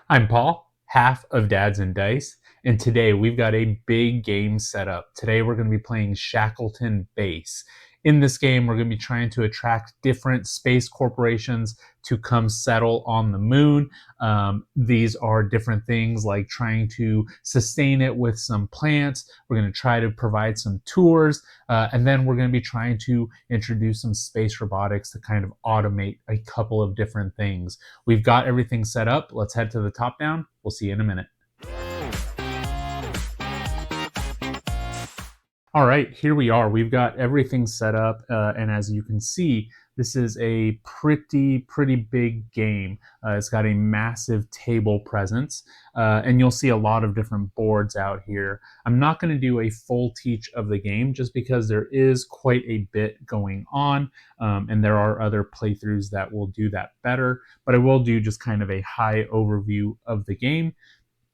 I'm Paul, half of Dads and Dice, and today we've got a big game set up. Today we're going to be playing Shackleton Base. In this game, we're going to be trying to attract different space corporations to come settle on the moon. These are different things like trying to sustain it with some plants. We're going to try to provide some tours, and then we're going to be trying to introduce some space robotics to kind of automate a couple of different things. We've got everything set up. Let's head to the top down. We'll see you in a minute. All right, here we are. We've got everything set up, and as you can see, this is a pretty big game. It's got a massive table presence, and you'll see a lot of different boards out here. I'm not going to do a full teach of the game just because there is quite a bit going on, and there are other playthroughs that will do that better, but I will do just kind of a high overview of the game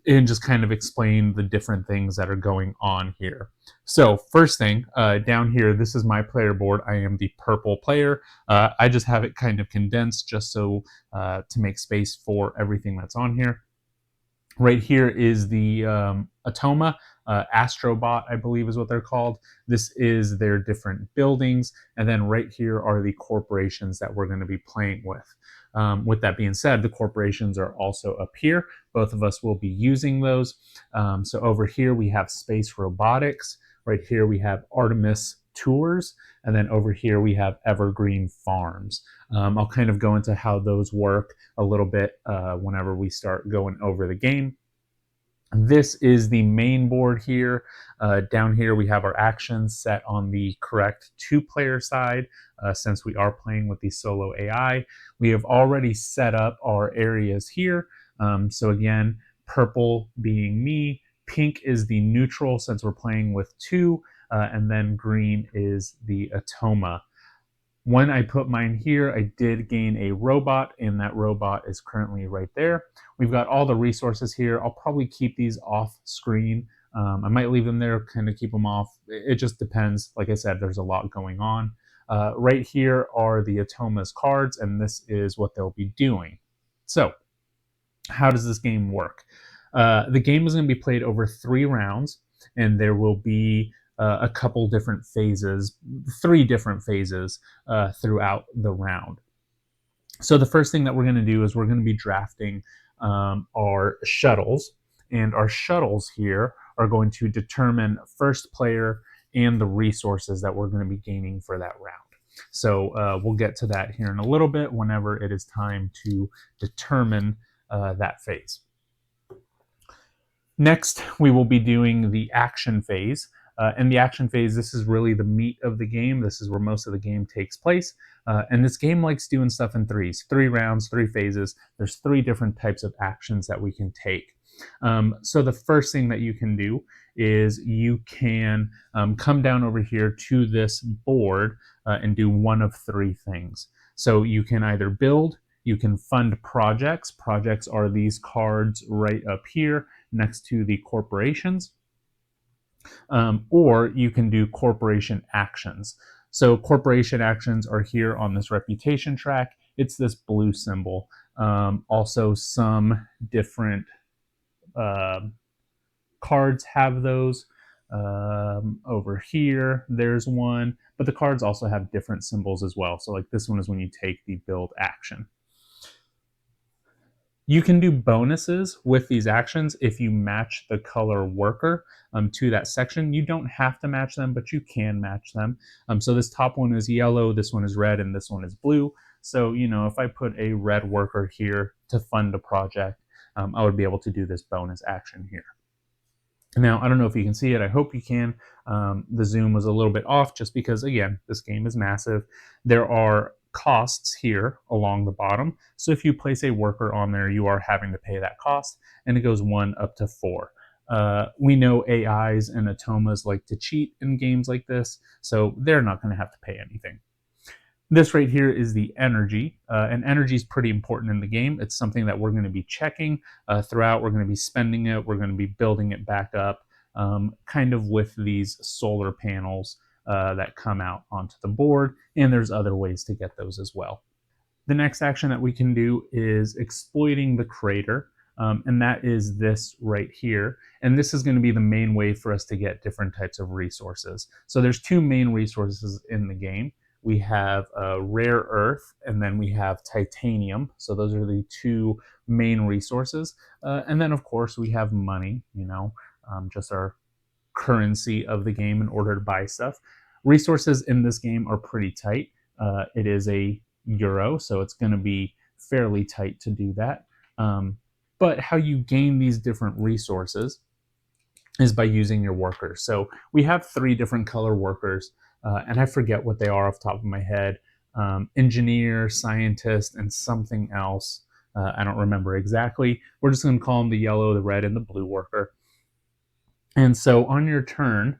and just kind of explain the different things that are going on here. So first thing, down here, this is my player board. I am the purple player. I just have it kind of condensed just so to make space for everything that's on here. Right here is the Atoma, Astrobot, I believe is what they're called. This is their different buildings. And then right here are the corporations that we're going to be playing with. With that being said, the corporations are also up here. Both of us will be using those. So over here we have Space Robotics. Right here we have Artemis Tours. And then over here we have Evergreen Farms. I'll kind of go into how those work a little bit whenever we start going over the game. This is the main board here. Down here we have our actions set on the correct two-player side since we are playing with the solo AI. We have already set up our areas here. So again, purple being me, pink is the neutral since we're playing with two, and then green is the Atoma. When I put mine here, I did gain a robot, and that robot is currently right there. We've got all the resources here. I'll probably keep these off screen. I might leave them there, kind of keep them off. It just depends. Like I said, there's a lot going on. Right here are the Atoma's cards, and this is what they'll be doing. So, how does this game work? The game is going to be played over 3 rounds, and there will be a couple different phases, 3 different phases throughout the round. So the first thing that we're going to do is we're going to be drafting our shuttles, and our shuttles here are going to determine first player and the resources that we're going to be gaining for that round. So we'll get to that here in a little bit whenever it is time to determine that phase. Next, we will be doing the action phase. And the action phase, this is really the meat of the game. This is where most of the game takes place. And this game likes doing stuff in threes. 3 rounds, 3 phases. There's 3 different types of actions that we can take. So the first thing that you can do is you can come down over here to this board and do one of 3 things. So you can either build, you can fund projects. Projects are these cards right up here next to the corporations. Or you can do corporation actions. So corporation actions are here on this reputation track. It's this blue symbol. Also, some different cards have those. Over here, there's one, but the cards also have different symbols as well. So like this one is when you take the build action. You can do bonuses with these actions if you match the color worker to that section. You don't have to match them, but you can match them. So this top one is yellow, this one is red, and this one is blue. So, you know, if I put a red worker here to fund a project, I would be able to do this bonus action here. Now, I don't know if you can see it. I hope you can. The zoom was a little bit off just because, again, this game is massive. There are costs here along the bottom. So if you place a worker on there, you are having to pay that cost, and it goes 1 up to 4. We know AIs and Atomas like to cheat in games like this, so they're not going to have to pay anything. This right here is the energy, and energy is pretty important in the game. It's something that we're going to be checking throughout. We're going to be spending it. We're going to be building it back up, kind of with these solar panels that come out onto the board, and there's other ways to get those as well. The next action that we can do is exploiting the crater. and that is this right here. And this is going to be the main way for us to get different types of resources. So there's two main resources in the game. We have rare earth, and then we have titanium. So those are the two main resources. And then, of course, we have money, just our currency of the game in order to buy stuff. Resources in this game are pretty tight. It is a euro, so it's going to be fairly tight to do that. But how you gain these different resources is by using your workers. So we have 3 different color workers, and I forget what they are off the top of my head. Engineer, scientist, and something else. I don't remember exactly. We're just going to call them the yellow, the red, and the blue worker. And so on your turn,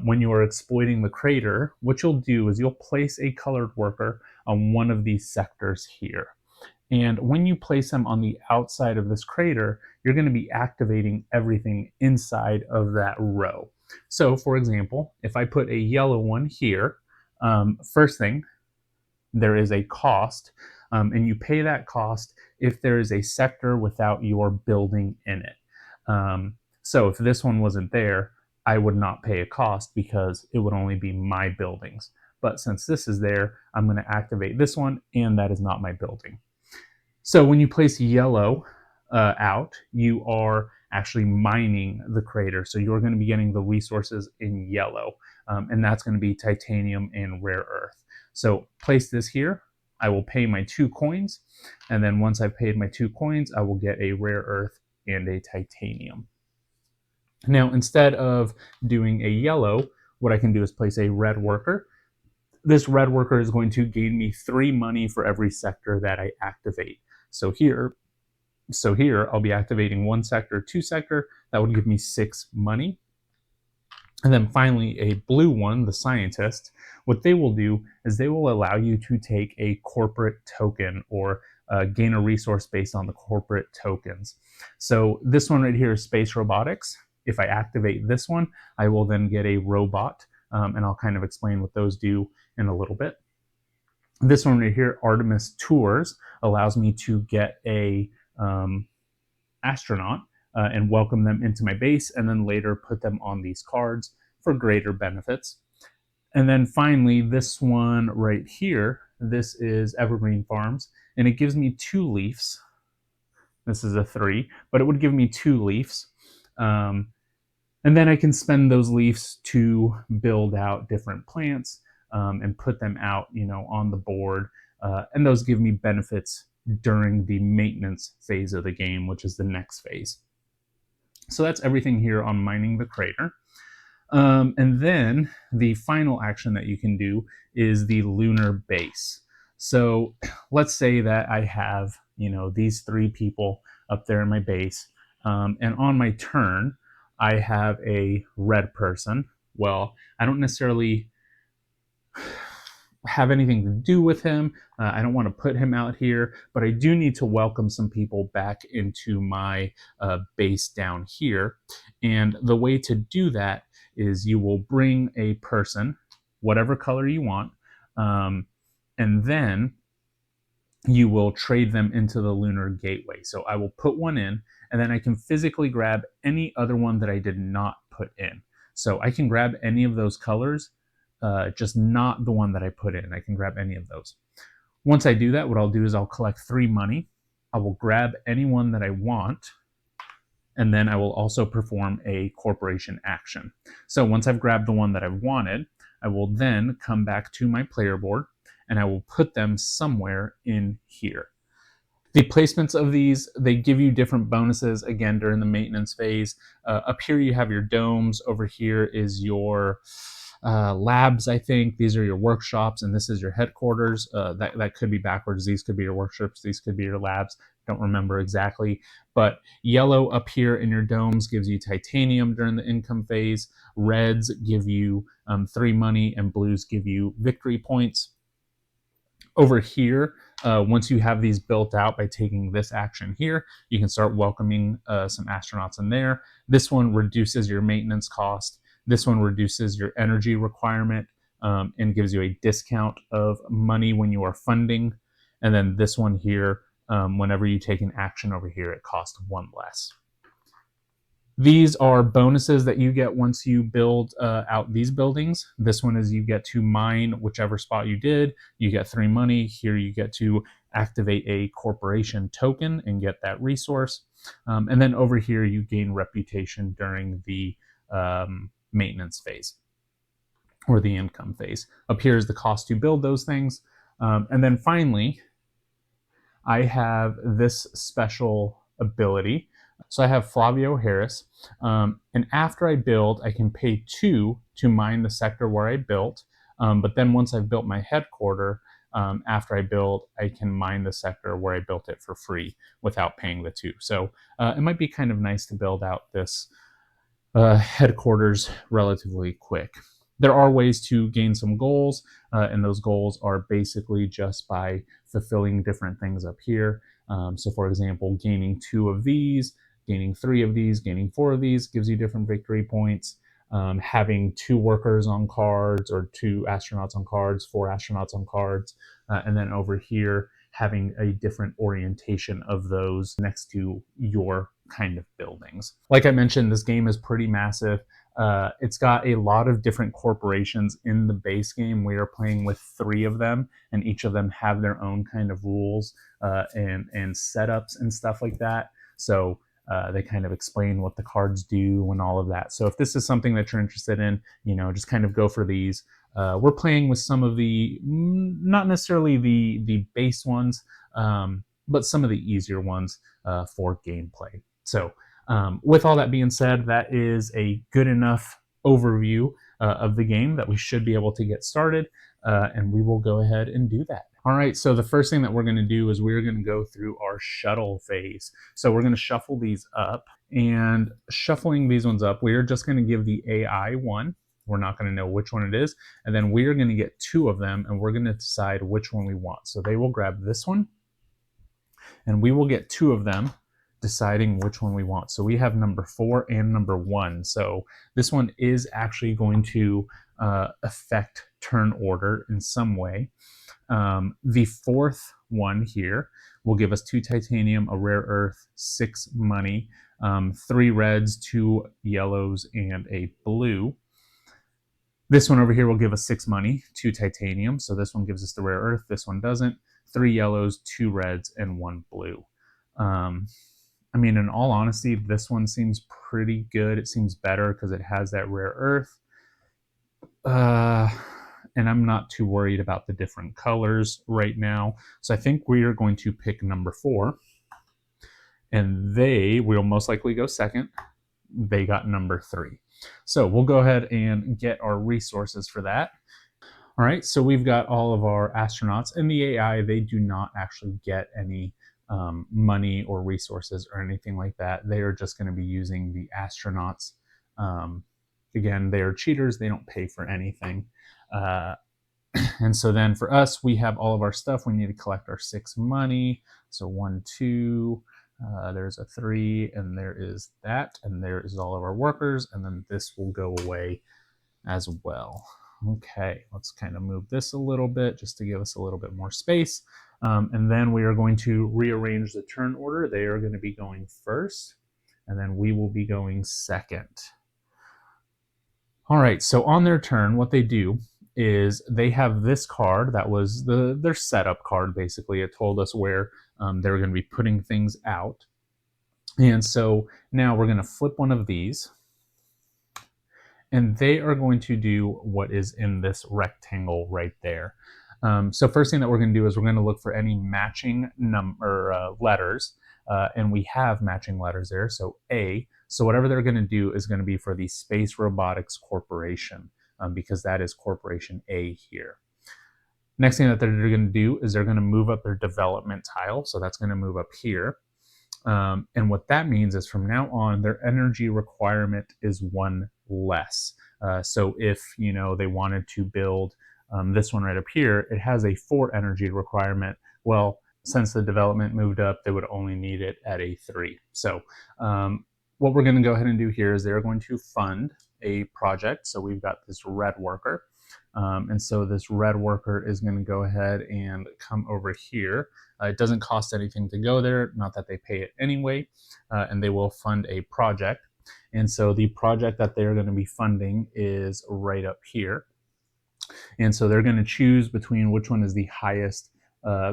when you are exploiting the crater, what you'll do is you'll place a colored worker on one of these sectors here. And when you place them on the outside of this crater, you're going to be activating everything inside of that row. So for example, if I put a yellow one here, first thing, there is a cost, and you pay that cost if there is a sector without your building in it. So if this one wasn't there, I would not pay a cost because it would only be my buildings. But since this is there, I'm going to activate this one, and that is not my building. So when you place yellow out, you are actually mining the crater. So you're going to be getting the resources in yellow, and that's going to be titanium and rare earth. So place this here. I will pay my 2 coins, and then once I've paid my 2 coins, I will get a rare earth and a titanium. Now, instead of doing a yellow, what I can do is place a red worker. This red worker is going to gain me 3 money for every sector that I activate. So here I'll be activating 1 sector, 2 sector. That would give me 6 money. And then finally, a blue one, the scientist, what they will do is they will allow you to take a corporate token or gain a resource based on the corporate tokens. So this one right here is space robotics. If I activate this one, I will then get a robot, and I'll kind of explain what those do in a little bit. This one right here, Artemis Tours, allows me to get a astronaut and welcome them into my base, and then later put them on these cards for greater benefits. And then finally, this one right here, this is Evergreen Farms, and it gives me 2 leaves. This is a 3, but it would give me 2 leaves. And then I can spend those leaves to build out different plants and put them out, on the board. And those give me benefits during the maintenance phase of the game, which is the next phase. So that's everything here on mining the crater. And then the final action that you can do is the lunar base. So let's say that I have, these 3 people up there in my base. And on my turn, I have a red person. Well, I don't necessarily have anything to do with him. I don't want to put him out here, but I do need to welcome some people back into my base down here. And the way to do that is you will bring a person, whatever color you want, and then you will trade them into the lunar gateway. So I will put one in, and then I can physically grab any other one that I did not put in. So I can grab any of those colors, just not the one that I put in. I can grab any of those. Once I do that, what I'll do is I'll collect 3 money. I will grab any one that I want, and then I will also perform a corporation action. So once I've grabbed the one that I wanted, I will then come back to my player board, and I will put them somewhere in here. The placements of these, they give you different bonuses, again, during the maintenance phase. Up here you have your domes. Over here is your labs, I think. These are your workshops, and this is your headquarters. That could be backwards. These could be your workshops. These could be your labs. Don't remember exactly. But yellow up here in your domes gives you titanium during the income phase. Reds give you 3 money, and blues give you victory points. Over here, once you have these built out by taking this action here, you can start welcoming some astronauts in there. This one reduces your maintenance cost. This one reduces your energy requirement and gives you a discount of money when you are funding. And then this one here whenever you take an action over here, it costs 1 less. These are bonuses that you get once you build out these buildings. This one is you get to mine whichever spot you did. You get 3 money. Here you get to activate a corporation token and get that resource. And then over here you gain reputation during the maintenance phase or the income phase. Up here is the cost to build those things. And then finally, I have this special ability. So I have Flavio Harris, and after I build, I can pay 2 to mine the sector where I built. But then once I've built my headquarter, after I build, I can mine the sector where I built it for free without paying the 2. So it might be kind of nice to build out this headquarters relatively quick. There are ways to gain some goals, and those goals are basically just by fulfilling different things up here. So for example, gaining 2 of these, gaining 3 of these, gaining 4 of these gives you different victory points. Having 2 workers on cards or 2 astronauts on cards, 4 astronauts on cards, and then over here having a different orientation of those next to your kind of buildings. Like I mentioned, this game is pretty massive. It's got a lot of different corporations in the base game. We are playing with 3 of them, and each of them have their own kind of rules and setups and stuff like that. So they kind of explain what the cards do and all of that. So if this is something that you're interested in, just kind of go for these. We're playing with some of the, not necessarily the base ones, but some of the easier ones for gameplay. So with all that being said, that is a good enough overview of the game that we should be able to get started, and we will go ahead and do that. All right, so the first thing that we're going to do is we're going to go through our shuttle phase. So we're going to shuffle these up, and shuffling these ones up, we're just going to give the AI one. We're not going to know which one it is, and then we're going to get 2 of them, and we're going to decide which one we want. So they will grab this one, and we will get 2 of them, deciding which one we want. So we have number 4 and number 1. So this one is actually going to affect turn order in some way. The 4th one here will give us 2 titanium, a rare earth, 6 money, 3 reds, 2 yellows, and a blue. This one over here will give us 6 money, 2 titanium. So this one gives us the rare earth. This one doesn't. 3 yellows, 2 reds, and 1 blue. I mean, in all honesty, this one seems pretty good. It seems better because it has that rare earth. And I'm not too worried about the different colors right now. So I think we are going to pick number 4. And they will most likely go second. They got number 3. So we'll go ahead and get our resources for that. All right, so we've got all of our astronauts, and the AI, they do not actually get any money or resources or anything like that. They are just going to be using the astronauts. Again, they are cheaters. They don't pay for anything. And so then for us, we have all of our stuff. We need to collect our 6 money. So 1, 2, there's a 3, and there is that, and there is all of our workers, and then this will go away as well. Okay, let's kind of move this a little bit just to give us a little bit more space. And then we are going to rearrange the turn order. They are going to be going first, and then we will be going second. All right, so on their turn, what they do is they have this card that was their setup card, basically. It told us where they were going to be putting things out. And so now we're going to flip one of these, and they are going to do what is in this rectangle right there. So first thing that we're going to do is we're going to look for any matching letters, and we have matching letters there. So A. So whatever they're going to do is going to be for the Space Robotics Corporation, because that is Corporation A here. Next thing that they're going to do is they're going to move up their development tile. So that's going to move up here. And what that means is from now on, their energy requirement is 1 less. So if they wanted to build this one right up here, it has a 4 energy requirement. Well, since the development moved up, they would only need it at a 3. So what we're going to go ahead and do here is they're going to fund a project. So we've got this red worker. And so this red worker is going to go ahead and come over here. It doesn't cost anything to go there, not that they pay it anyway, and they will fund a project. And so the project that they're going to be funding is right up here. And so they're going to choose between which one is the highest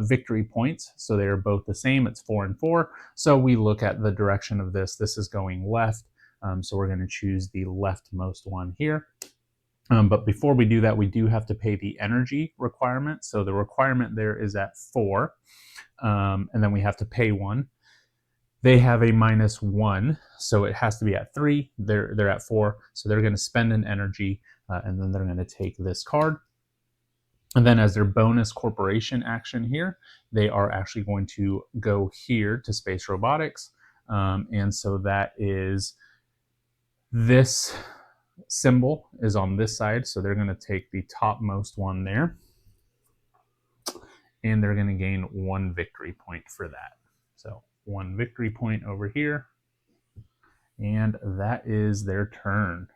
victory points. So they're both the same. It's 4 and 4. So we look at the direction of this. This is going left. So we're going to choose the leftmost one here. But before we do that, we do have to pay the energy requirement. So the requirement there is at 4. And then we have to pay 1. They have a -1, so it has to be at 3. They're at 4, so they're going to spend an energy, and then they're going to take this card. And then as their bonus corporation action here, they are actually going to go here to space robotics. And so that is, this symbol is on this side, so they're going to take the topmost one there, and they're going to gain 1 victory point for that. So 1 victory point over here, and that is their turn.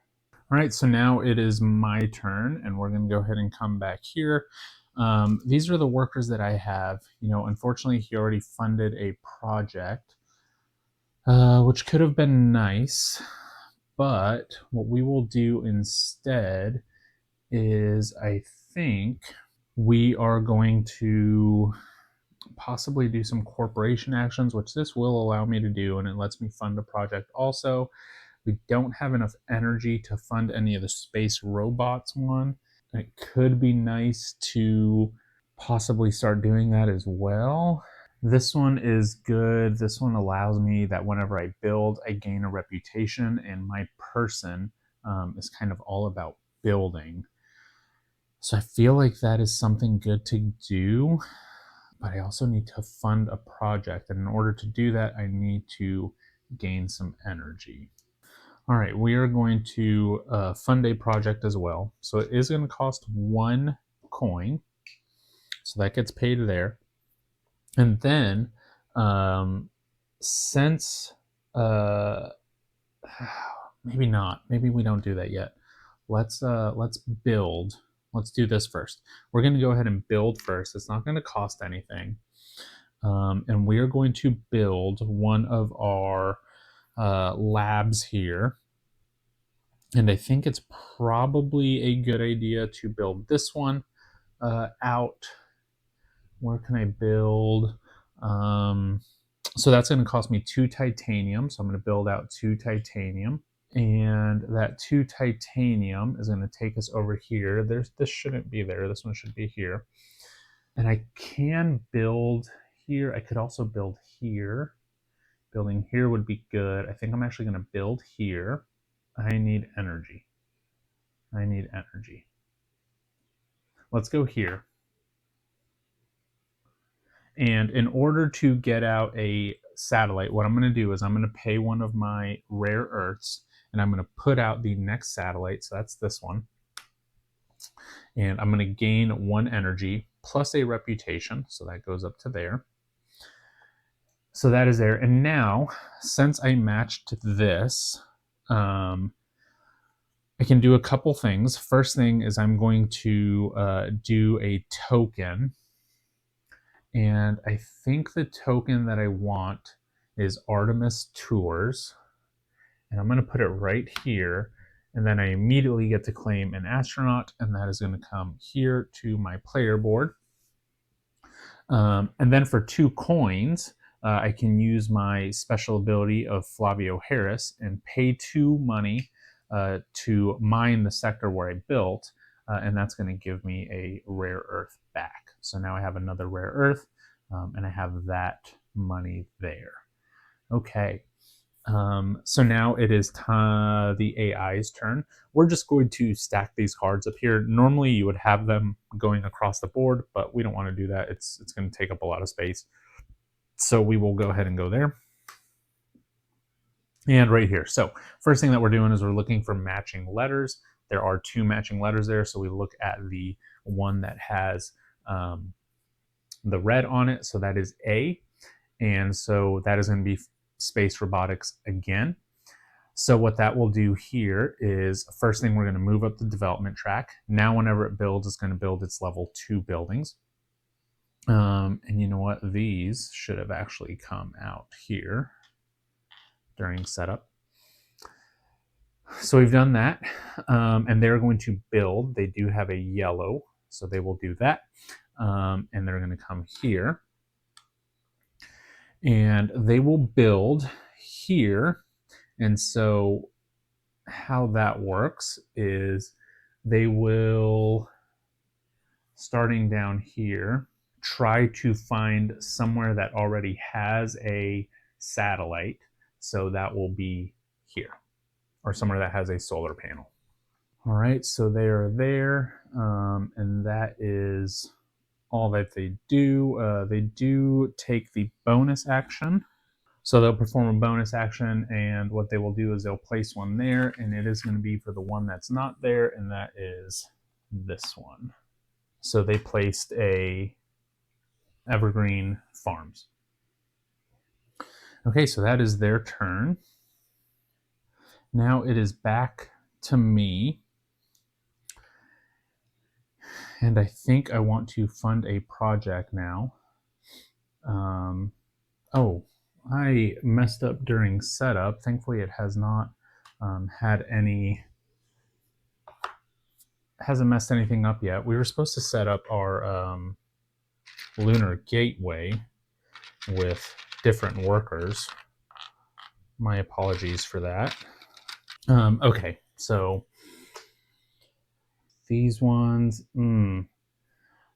All right, so now it is my turn, and we're going to go ahead and come back here. These are the workers that I have. Unfortunately, he already funded a project, which could have been nice, but what we will do instead is, I think we are going to possibly do some corporation actions, which this will allow me to do, and it lets me fund a project also. We don't have enough energy to fund any of the space robots one. It could be nice to possibly start doing that as well. This one is good. This one allows me that whenever I build, I gain a reputation, and my person is kind of all about building. So I feel like that is something good to do, but I also need to fund a project. And in order to do that, I need to gain some energy. All right, we are going to fund a project as well. So it is going to cost 1 coin. So that gets paid there. And then since maybe not, maybe we don't do that yet. Let's build. Let's do this first. We're going to go ahead and build first. It's not going to cost anything. And we are going to build one of our labs here. And I think it's probably a good idea to build this one out. Where can I build? So that's going to cost me 2 titanium. So I'm going to build out 2 titanium. And that 2 titanium is going to take us over here. This shouldn't be there. This one should be here. And I can build here. I could also build here. Building here would be good. I think I'm actually going to build here. I need energy. I need energy. Let's go here. And in order to get out a satellite, what I'm going to do is I'm going to pay one of my rare earths, and I'm going to put out the next satellite. So that's this one. And I'm going to gain 1 energy plus a reputation. So that goes up to there. So that is there. And now, since I matched this, I can do a couple things. First thing is I'm going to do a token. And I think the token that I want is Artemis Tours. And I'm going to put it right here. And then I immediately get to claim an astronaut. And that is going to come here to my player board. And then for 2 coins, I can use my special ability of Flavio Harris and pay 2 money to mine the sector where I built, and that's going to give me a rare earth back. So now I have another rare earth, and I have that money there. Okay, so now it is the AI's turn. We're just going to stack these cards up here. Normally you would have them going across the board, but we don't want to do that. It's going to take up a lot of space. So we will go ahead and go there. And right here. So first thing that we're doing is we're looking for matching letters. There are 2 matching letters there. So we look at the one that has the red on it. So that is A. And so that is going to be space robotics again. So what that will do here is, first thing, we're going to move up the development track. Now whenever it builds, it's going to build its level 2 buildings. And you know what? These should have actually come out here during setup. So we've done that, and they're going to build. They do have a yellow, so they will do that, and they're going to come here, and they will build here. And so how that works is they will, starting down here, try to find somewhere that already has a satellite. So that will be here, or somewhere that has a solar panel. All right, so they are there, and that is all that they do. They do take the bonus action. So they'll perform a bonus action, and what they will do is they'll place one there, and it is going to be for the one that's not there, and that is this one. So they placed a Evergreen Farms. Okay, so that is their turn. Now it is back to me. And I think I want to fund a project now. Oh, I messed up during setup. Thankfully, it has not had any, hasn't messed anything up yet. We were supposed to set up our lunar gateway with different workers. My apologies for that. Okay, so these ones,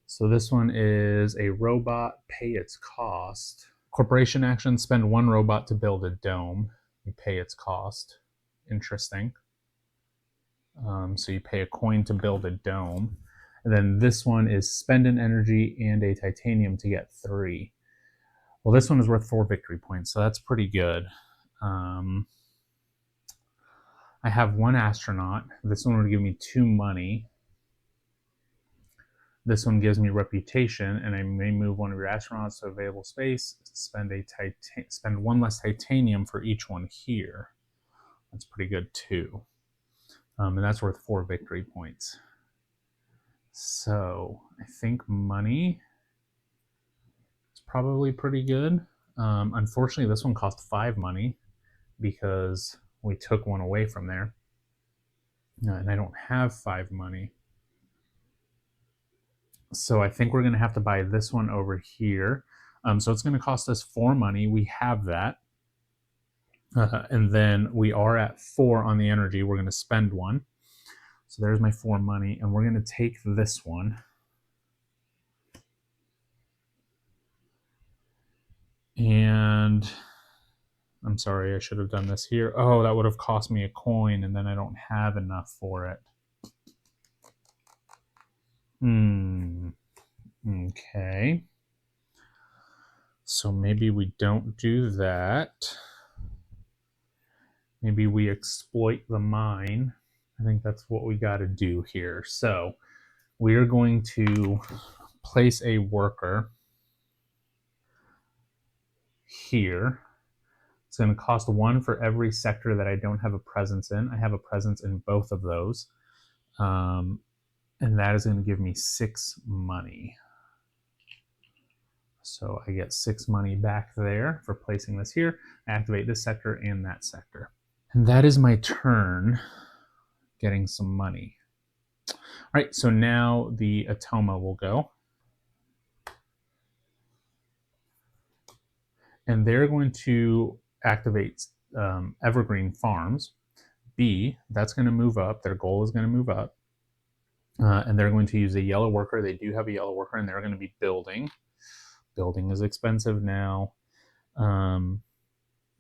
so this one is a robot, pay its cost. Corporation action, spend one robot to build a dome. You pay its cost. Interesting. So you pay a coin to build a dome. And then this one is spend an energy and a titanium to get 3. Well, this one is worth 4 victory points, so that's pretty good. I have 1 astronaut. This one would give me 2 money. This one gives me reputation, and I may move one of your astronauts to available space. Spend 1 less titanium for each one here. That's pretty good too, and that's worth 4 victory points. So I think money is probably pretty good. Unfortunately, this one cost 5 money because we took one away from there, and I don't have 5 money. So I think we're going to have to buy this one over here. So it's going to cost us 4 money. We have that. And then we are at 4 on the energy. We're going to spend 1. So there's my 4 money. And we're going to take this one. And I'm sorry, I should have done this here. Oh, that would have cost me a coin, and then I don't have enough for it. Okay. So maybe we don't do that. Maybe we exploit the mine. I think that's what we got to do here. So we are going to place a worker here. It's going to cost 1 for every sector that I don't have a presence in. I have a presence in both of those. And that is going to give me 6 money. So I get 6 money back there for placing this here. I activate this sector and that sector. And that is my turn getting some money. All right, so now the Atoma will go. And they're going to activate Evergreen Farms. B, that's going to move up. Their goal is going to move up. And they're going to use a yellow worker. They do have a yellow worker, and they're going to be building. Building is expensive now.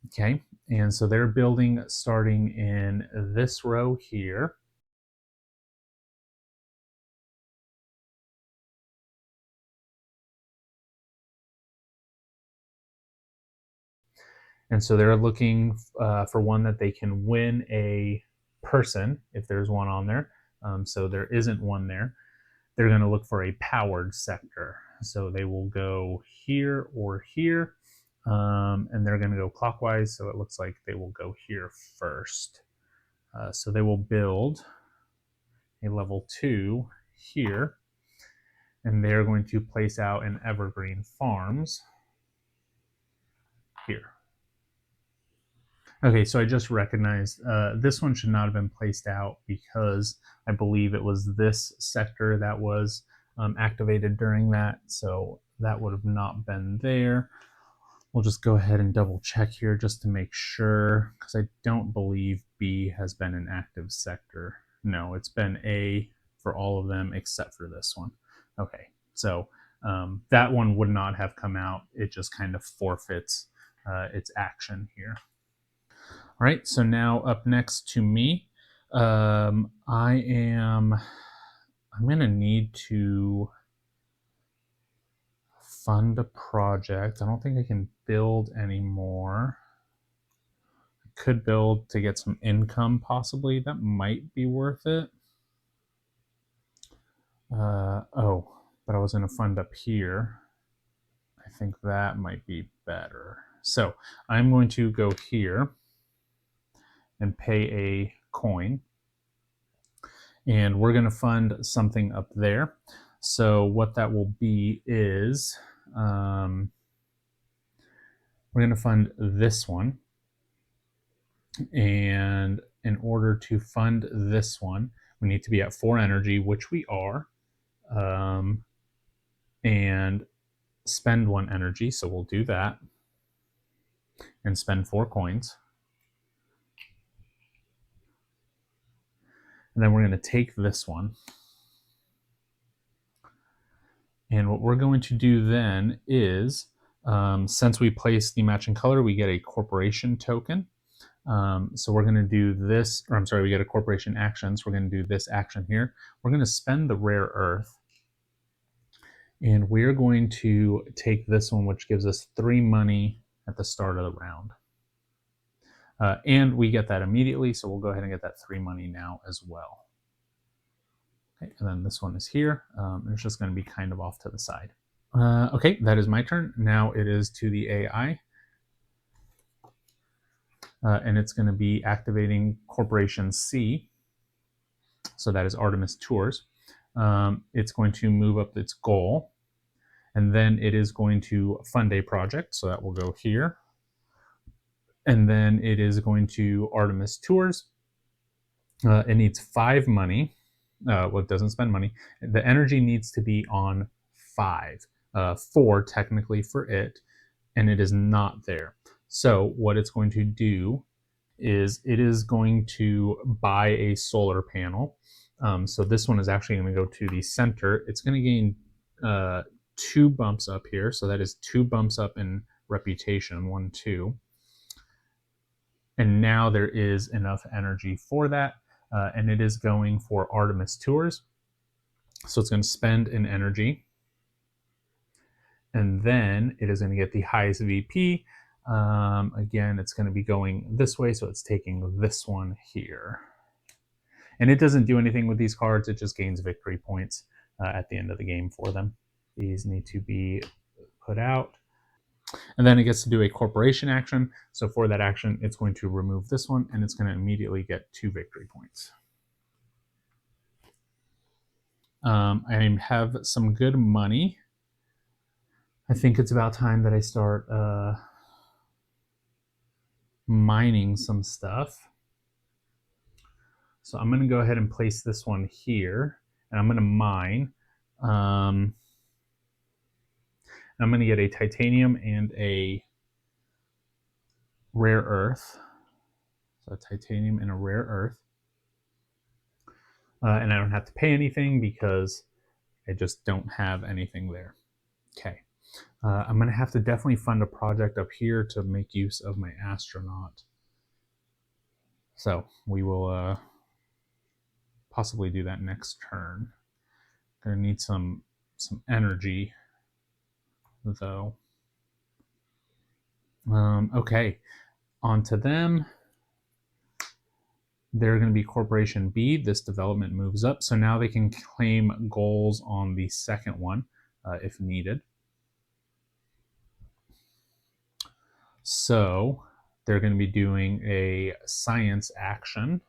Okay, and so they're building starting in this row here. And so they're looking for one that they can win a person, if there's one on there. So there isn't one there. They're going to look for a powered sector. So they will go here or here. and they're going to go clockwise, so it looks like they will go here first. So they will build a level 2 here, and they're going to place out an evergreen farms here. Okay, so I just recognized this one should not have been placed out because I believe it was this sector that was activated during that, so that would have not been there. We'll just go ahead and double check here just to make sure, because I don't believe B has been an active sector. No, it's been A for all of them except for this one. Okay, so that one would not have come out. It just kind of forfeits its action here. All right, so now up next to me, I'm going to need to fund a project. I don't think I can build anymore. I could build to get some income, possibly. That might be worth it. Oh, but I was going to fund up here. I think that might be better. So I'm going to go here and pay a coin. And we're going to fund something up there. So what that will be is we're going to fund this one. And in order to fund this one, we need to be at 4 energy, which we are, and spend 1 energy. So we'll do that and spend 4 coins. And then we're going to take this one. And what we're going to do then is, since we place the matching color, we get a corporation token. So we're going to do this, or I'm sorry, we get a corporation action. So we're going to do this action here. We're going to spend the rare earth. And we're going to take this one, which gives us 3 money at the start of the round. And we get that immediately, so we'll go ahead and get that 3 money now as well. Okay, and then this one is here. It's just going to be kind of off to the side. Okay, that is my turn. Now it is to the AI. And it's going to be activating Corporation C. So that is Artemis Tours. It's going to move up its goal. And then it is going to fund a project. So that will go here. And then it is going to Artemis Tours. It needs 5 money. Well, it doesn't spend money. The energy needs to be on 5. 4 technically for it. And it is not there. So what it's going to do is it is going to buy a solar panel. So this one is actually going to go to the center. It's going to gain 2 bumps up here. So that is 2 bumps up in reputation, 1, 2. And now there is enough energy for that. And it is going for Artemis Tours. So it's going to spend an energy. And then it is going to get the highest VP. Again, it's going to be going this way, so it's taking this one here. And it doesn't do anything with these cards, it just gains victory points at the end of the game for them. These need to be put out. And then it gets to do a corporation action. So for that action, it's going to remove this one, and it's going to immediately get 2 victory points. I have some good money. I think it's about time that I start mining some stuff. So I'm going to go ahead and place this one here, and I'm going to mine. I'm going to get a titanium and a rare earth. So a titanium and a rare earth. And I don't have to pay anything because I just don't have anything there. Okay. I'm going to have to definitely fund a project up here to make use of my astronaut. So we will possibly do that next turn. Going to need some energy, though. Okay, on to them. They're going to be Corporation B. This development moves up, so now they can claim goals on the second one if needed. So they're going to be doing a science action.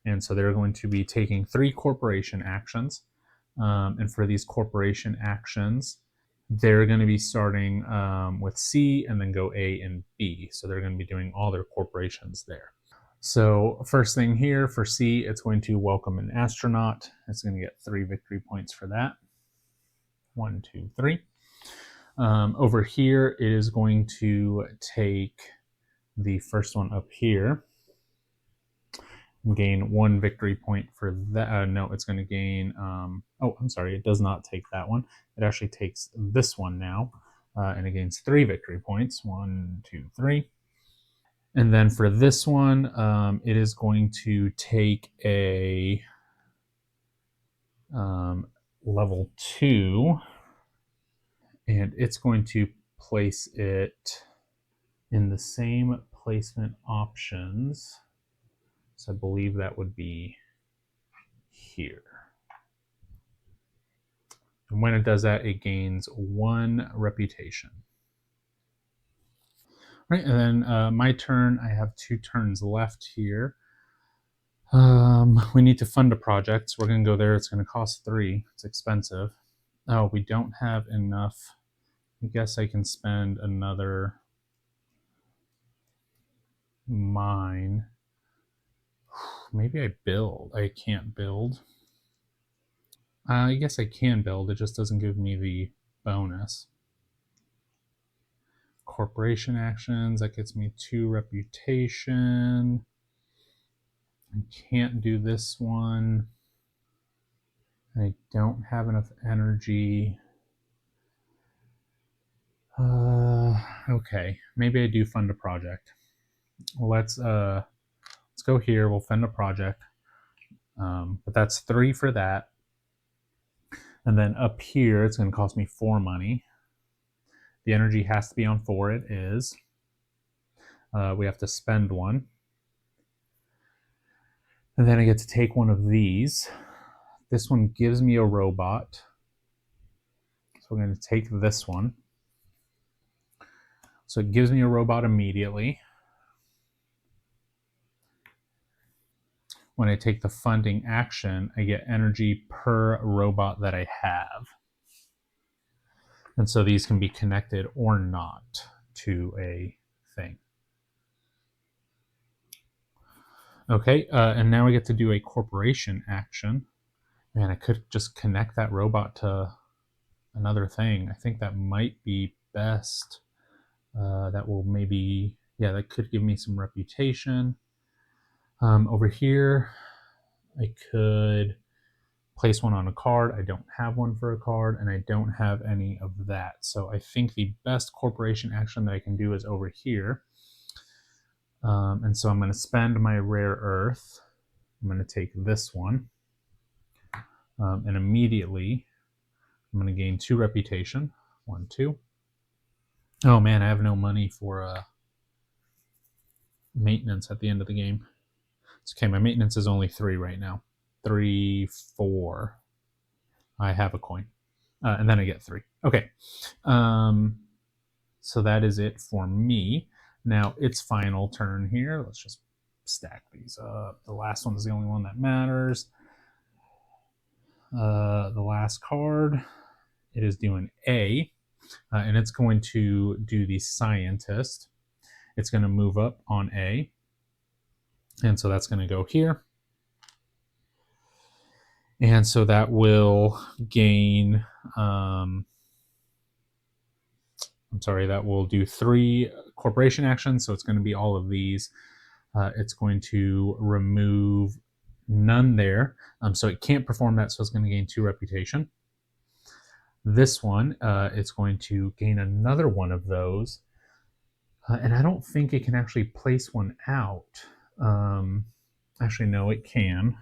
And so they're going to be taking 3 corporation actions. And for these corporation actions, they're going to be starting with C and then go A and B. So they're going to be doing all their corporations there. So first thing here for C, it's going to welcome an astronaut. It's going to get 3 victory points for that. 1, 2, 3. Over here, it is going to take the first one up here, gain 1 victory point for that. No, it's going to gain. I'm sorry, it does not take that one. It actually takes this one now, and it gains 3 victory points. 1, 2, 3. And then for this one, it is going to take a level 2, and it's going to place it in the same placement options. So I believe that would be here. And when it does that, it gains 1 reputation. Right, and then my turn. I have 2 turns left here. We need to fund a project. So we're going to go there. It's going to cost 3. It's expensive. Oh, we don't have enough. I guess I can spend another mine. Maybe I build. I can't build. I guess I can build. It just doesn't give me the bonus. Corporation actions. That gets me 2 reputation. I can't do this one. I don't have enough energy. Okay, maybe I do fund a project. Let's go here. We'll fund a project. But that's 3 for that. And then up here, it's going to cost me 4 money. The energy has to be on 4. It is. We have to spend 1. And then I get to take one of these. This one gives me a robot. So I'm going to take this one. So it gives me a robot immediately. When I take the funding action, I get energy per robot that I have. And so these can be connected or not to a thing. Okay, and now we get to do a corporation action. Man, I could just connect that robot to another thing. I think that might be best. That will maybe, yeah, that could give me some reputation. Over here, I could place one on a card. I don't have one for a card, and I don't have any of that. So I think the best corporation action that I can do is over here. And so I'm going to spend my rare earth. I'm going to take this one. And immediately, I'm going to gain 2 reputation. 1, 2. Oh man, I have no money for maintenance at the end of the game. It's okay, my maintenance is only 3 right now. 3, 4. I have a coin. And then I get 3. Okay. So that is it for me. Now it's final turn here. Let's just stack these up. The last one is the only one that matters. The last card, it is doing A, and it's going to do the scientist. It's going to move up on A, and so that's going to go here. And so that will gain, that will do 3 corporation actions. So it's going to be all of these. It's going to remove none there. So it can't perform that, so it's going to gain 2 reputation. This one, it's going to gain another one of those. And I don't think it can actually place one out. Actually, no, it can.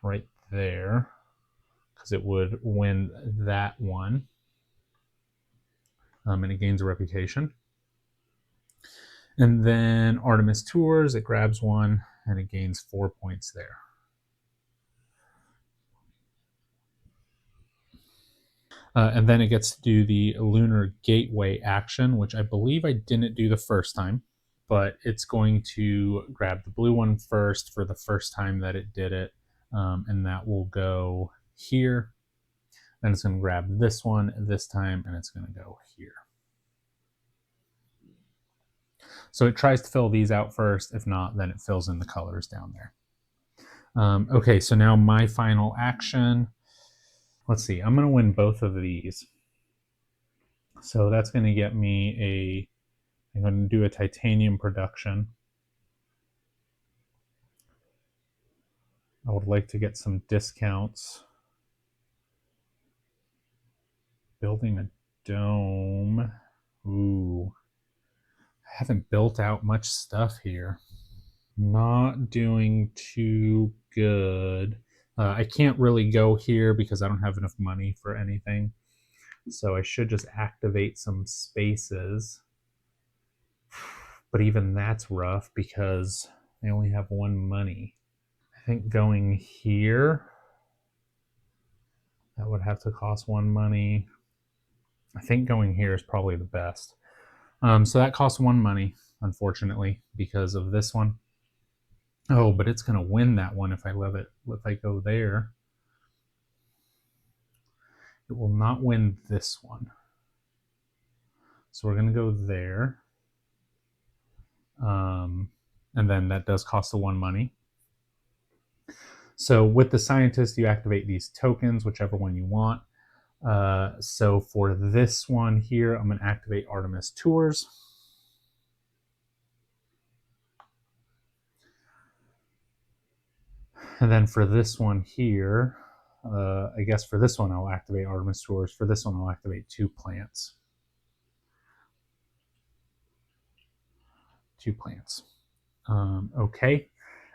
Right there. Because it would win that one. And it gains a reputation. And then Artemis Tours, it grabs one and it gains 4 points there. And then it gets to do the lunar gateway action, which I believe I didn't do the first time, but it's going to grab the blue one first for the first time that it did it. And that will go here. Then it's going to grab this one this time, and it's going to go here. So it tries to fill these out first. If not, then it fills in the colors down there. Okay, so now my final action. Let's see, I'm going to win both of these. So that's going to get me I'm going to do a titanium production. I would like to get some discounts. Building a dome. Ooh. I haven't built out much stuff here. Not doing too good. I can't really go here because I don't have enough money for anything. So I should just activate some spaces. But even that's rough because I only have one money. I think going here, that would have to cost one money. I think going here is probably the best. So that costs one money, unfortunately, because of this one. Oh, but it's going to win that one if I leave it. If I go there, it will not win this one. So we're going to go there. And then that does cost the one money. So with the scientist, you activate these tokens, whichever one you want. So for this one here, I'm going to activate Artemis Tours. And then for this one here, I guess for this one, I'll activate Artemis Tours. For this one, I'll activate 2 plants. 2 plants. Okay.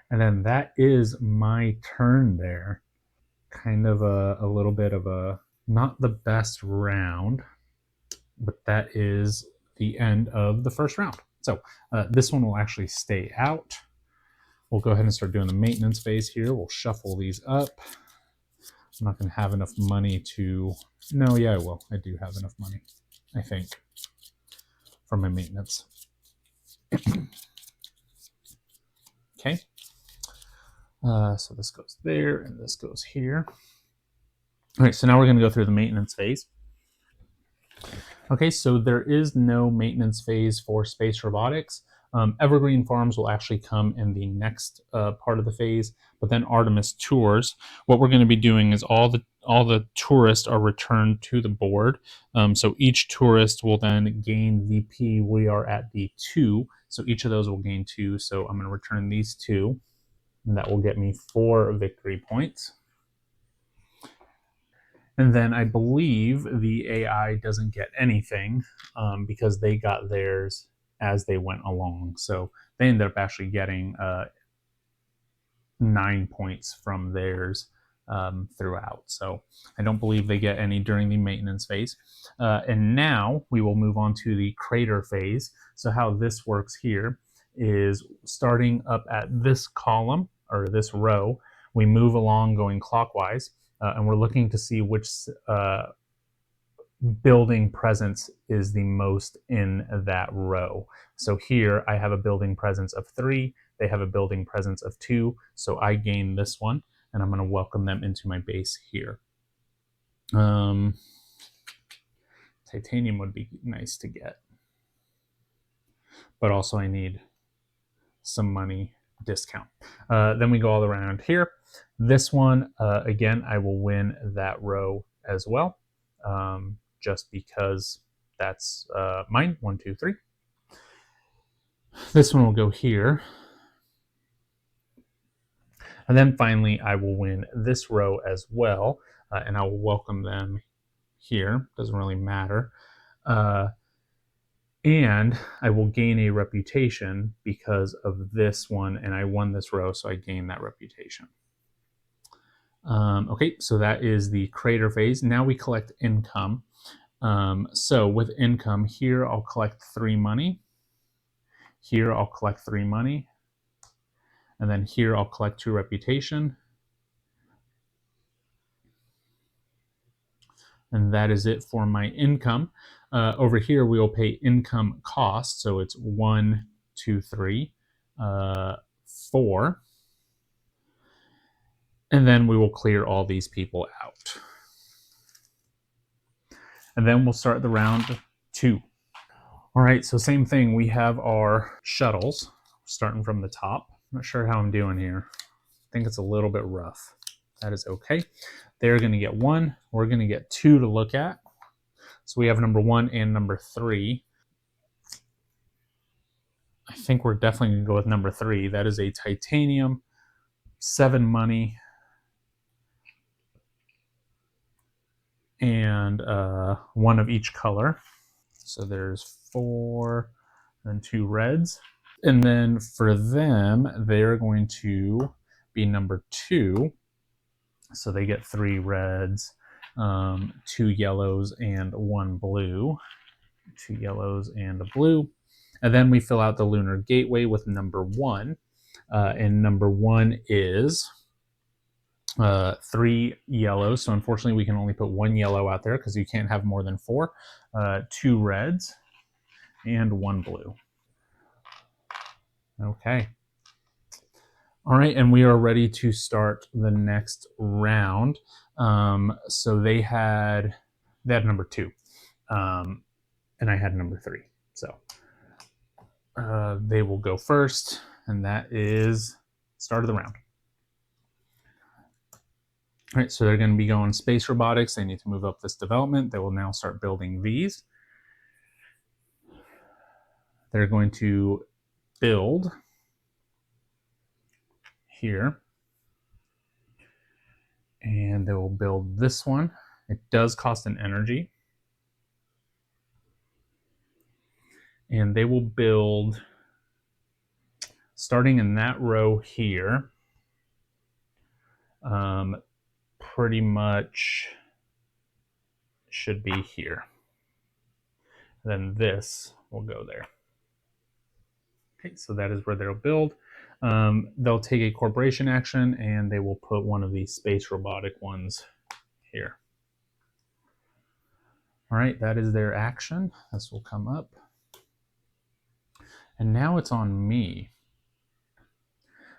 And then that is my turn there. Kind of a little bit of a, not the best round, but that is the end of the first round. So this one will actually stay out. We'll go ahead and start doing the maintenance phase here. We'll shuffle these up. I'm not going to have enough money to... No, yeah, I will. I do have enough money, I think, for my maintenance. Okay. So this goes there, and this goes here. All right, so now we're going to go through the maintenance phase. Okay, so there is no maintenance phase for space robotics. Evergreen Farms will actually come in the next part of the phase, but then Artemis Tours. What we're going to be doing is all the tourists are returned to the board. So each tourist will then gain VP. We are at the 2, so each of those will gain 2. So I'm going to return these 2, and that will get me 4 victory points. And then I believe the AI doesn't get anything because they got theirs as they went along. So they ended up actually getting 9 points from theirs throughout. So I don't believe they get any during the maintenance phase. And now we will move on to the crater phase. So how this works here is starting up at this column or this row, we move along going clockwise. And we're looking to see which building presence is the most in that row. So here I have a building presence of 3. They have a building presence of 2. So I gain this one, and I'm going to welcome them into my base here. Titanium would be nice to get, but also I need some money discount. Then we go all around here. This one, again, I will win that row as well, just because that's mine. 1, 2, 3. This one will go here. And then finally, I will win this row as well, and I will welcome them here. Doesn't really matter. And I will gain a reputation because of this one, and I won this row, so I gain that reputation. Okay, so that is the crater phase. Now we collect income. So with income, here I'll collect 3 money. Here I'll collect 3 money. And then here I'll collect 2 reputation. And that is it for my income. Over here, we will pay income cost. So it's 1, 2, 3, 4. And then we will clear all these people out. And then we'll start the round 2. All right, so same thing. We have our shuttles starting from the top. I'm not sure how I'm doing here. I think it's a little bit rough. That is okay. They're going to get 1. We're going to get 2 to look at. So we have number 1 and number 3. I think we're definitely going to go with number 3. That is a titanium, 7 money, and 1 of each color. So there's 4 and 2 reds. And then for them, they're going to be number 2. So they get 3 reds, 2 yellows, and 1 blue. 2 yellows and a blue. And then we fill out the lunar gateway with number 1. And number 1 is 3 yellows. So unfortunately, we can only put 1 yellow out there because you can't have more than 4. 2 reds and 1 blue. Okay. All right, and we are ready to start the next round. So they had number 2, and I had number 3. So they will go first, and that is start of the round. All right, so they're going to be going space robotics. They need to move up this development. They will now start building these. They're going to build here, and they will build this one. It does cost an energy. And they will build, starting in that row here, pretty much should be here. Then this will go there. Okay, so that is where they'll build. They'll take a corporation action, and they will put one of these space robotic ones here. All right, that is their action. This will come up. And now it's on me.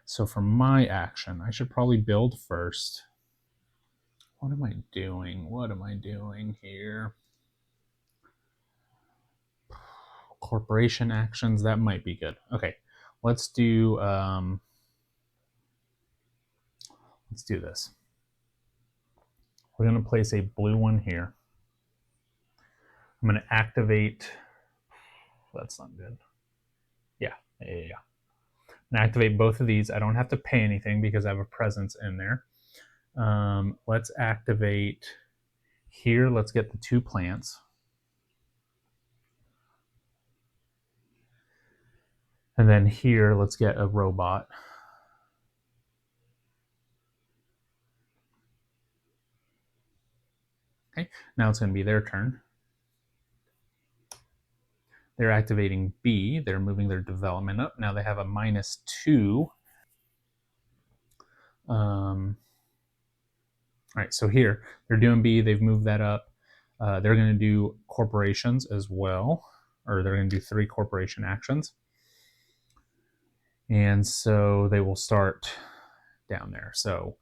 So for my action, I should probably build first. What am I doing? What am I doing here? Corporation actions, that might be good. Okay, let's do this. We're going to place a blue one here. I'm going to activate. That's not good. Yeah. I'm going to activate both of these. I don't have to pay anything because I have a presence in there. Let's activate here. Let's get the 2 plants. And then here, let's get a robot. Okay, now it's going to be their turn. They're activating B. They're moving their development up. Now they have a -2. All right, so here they're doing B. They've moved that up. They're going to do corporations as well, or they're going to do 3 corporation actions. And so they will start down there. So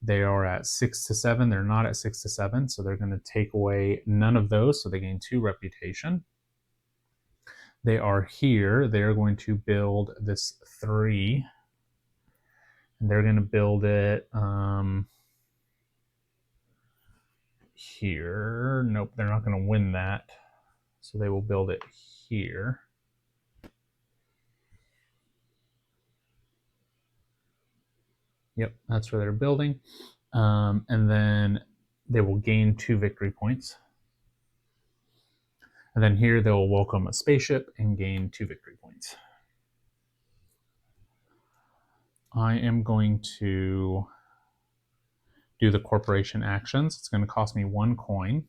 they are at 6 to 7. They're not at 6 to 7. So they're going to take away none of those. So they gain 2 reputation. They are here. They're going to build this 3. And they're going to build it here. Nope, they're not going to win that. So they will build it here. Yep, that's where they're building. And then they will gain 2 victory points. And then here they'll welcome a spaceship and gain 2 victory points. I am going to do the corporation actions. It's going to cost me 1 coin.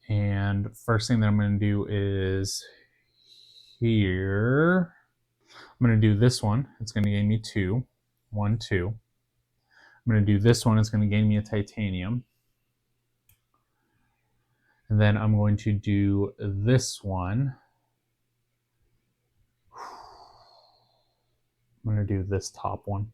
And first thing that I'm going to do is here. I'm going to do this one. It's going to gain me 2. 1, 2. I'm going to do this one. It's going to gain me a titanium. And then I'm going to do this one. I'm going to do this top one.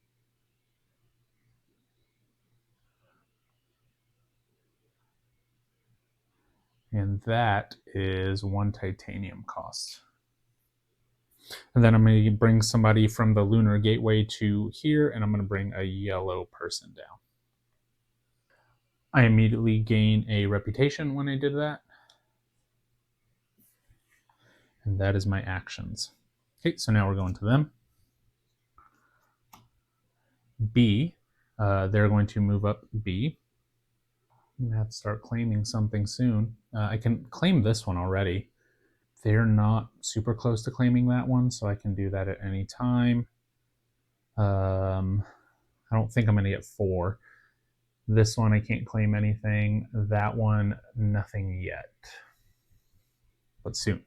And that is 1 titanium cost. And then I'm going to bring somebody from the lunar gateway to here, and I'm going to bring a yellow person down. I immediately gain a reputation when I did that. And that is my actions. Okay, so now we're going to them. B, they're going to move up B. I'm going to have to start claiming something soon. I can claim this one already. They're not super close to claiming that one, so I can do that at any time. I don't think I'm going to get 4. This one, I can't claim anything. That one, nothing yet, but soon.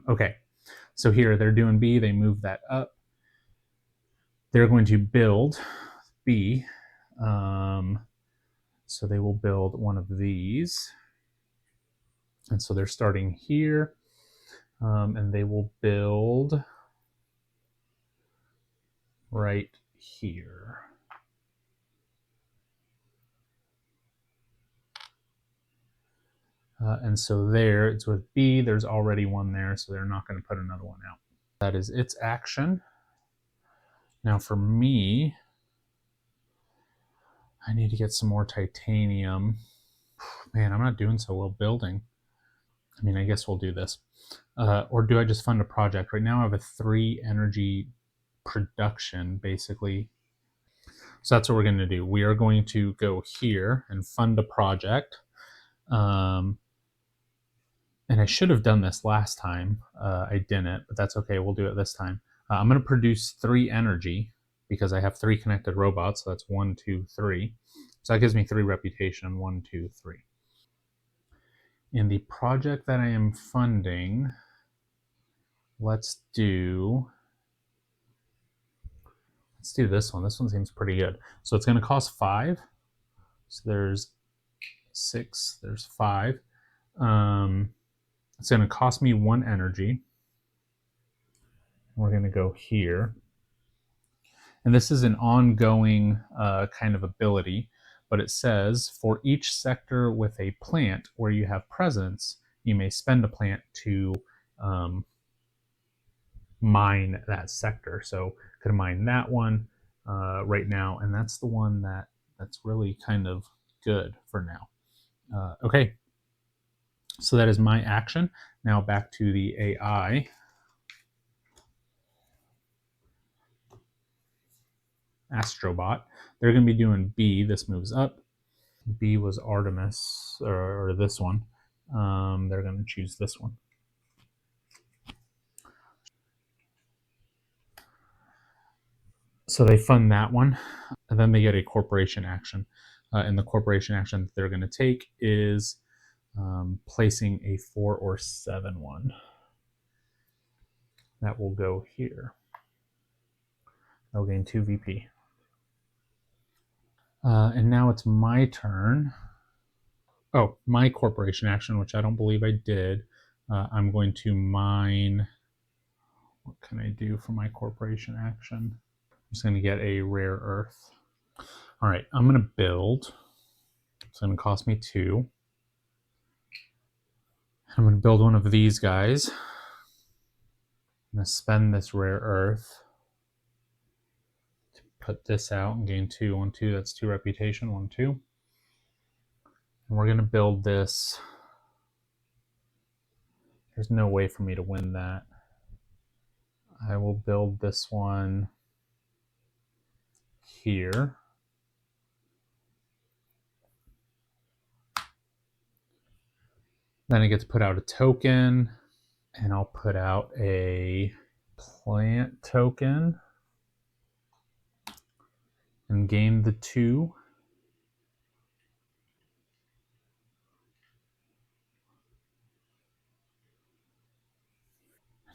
Okay, so here they're doing B. They move that up. They're going to build B. So they will build one of these. And so they're starting here. And they will build right here. And so there, it's with B. There's already one there, so they're not going to put another one out. That is its action. Now for me, I need to get some more titanium. Man, I'm not doing so well building. I mean, I guess we'll do this. Or do I just fund a project? Right now I have a 3 energy production, basically. So that's what we're going to do. We are going to go here and fund a project. And I should have done this last time. I didn't, but that's okay. We'll do it this time. I'm going to produce 3 energy because I have 3 connected robots. So that's 1, 2, 3. So that gives me 3 reputation. 1, 2, 3. In the project that I am funding, let's do this one. This one seems pretty good. So it's going to cost 5. So there's 6. There's 5. It's going to cost me 1 energy. We're going to go here. And this is an ongoing kind of ability, but it says for each sector with a plant where you have presence, you may spend a plant to mine that sector. So could mine that one right now, and that's the one that's really kind of good for now. Okay, so that is my action. Now back to the AI. Astrobot. They're going to be doing B. This moves up. B was Artemis, or this one. They're going to choose this one. So they fund that one, and then they get a corporation action. And the corporation action that they're going to take is placing a 4 or 7 one. That will go here. They'll gain 2 VP. And now it's my turn. Oh, my corporation action, which I don't believe I did. I'm going to mine. What can I do for my corporation action? I'm just going to get a rare earth. All right, I'm going to build. It's going to cost me 2. I'm going to build one of these guys. I'm going to spend this rare earth to put this out and gain 2. 1, 2. That's 2 reputation. 1, 2. And we're going to build this. There's no way for me to win that. I will build this one here. Then I get to put out a token, and I'll put out a plant token and gain the 2.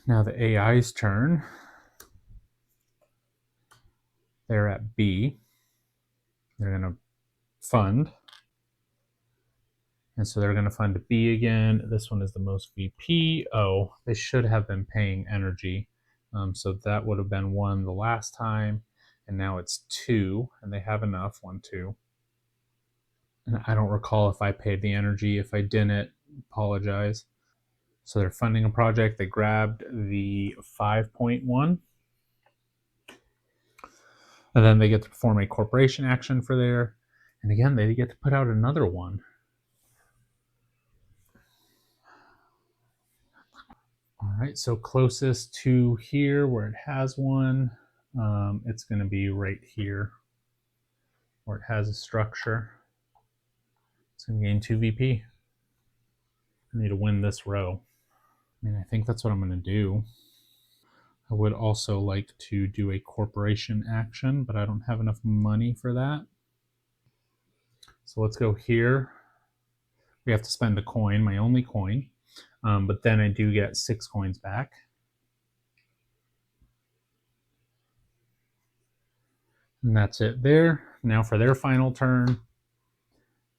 Now the AI's turn. They're at B. They're going to fund. And so they're going to fund B again. This one is the most VP. Oh, they should have been paying energy. So that would have been 1 the last time. And now it's 2. And they have enough. 1, 2. And I don't recall if I paid the energy. If I didn't, apologize. So they're funding a project. They grabbed the 5.1. And then they get to perform a corporation action for there. And again, they get to put out another one. All right, so closest to here where it has one, it's going to be right here where it has a structure. It's going to gain 2 VP. I need to win this row. I mean, I think that's what I'm going to do. I would also like to do a corporation action, but I don't have enough money for that. So let's go here. We have to spend a coin, my only coin, but then I do get 6 coins back. And that's it there. Now for their final turn,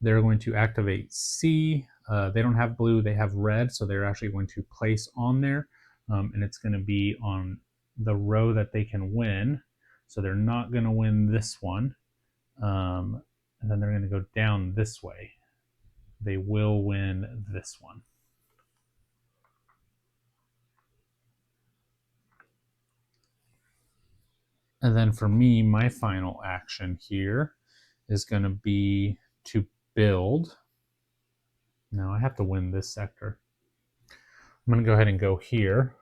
they're going to activate C. They don't have blue, they have red, so they're actually going to place on there, and it's going to be on the row that they can win. So they're not going to win this one, and then they're going to go down this way. They will win this one. And then for me, my final action here is going to be to build. Now I have to win this sector. I'm going to go ahead and go here,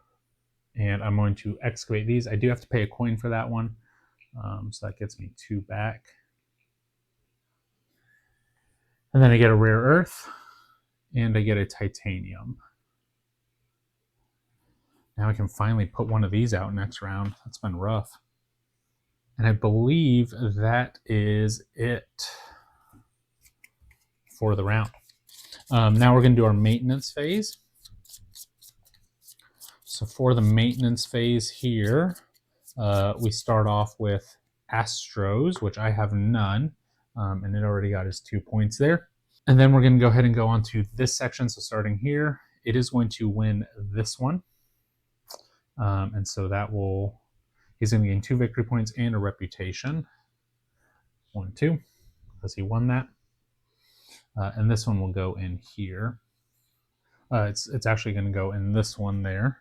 and I'm going to excavate these. I do have to pay a coin for that one, so that gets me 2 back. And then I get a rare earth, and I get a titanium. Now I can finally put one of these out next round. That's been rough. And I believe that is it for the round. Now we're going to do our maintenance phase. So for the maintenance phase here, we start off with Astros, which I have none, and it already got his 2 points there. And then we're going to go ahead and go on to this section. So starting here, it is going to win this one. And so that will, he's going to gain 2 victory points and a reputation. 1, 2, because he won that. And this one will go in here. It's actually going to go in this one there.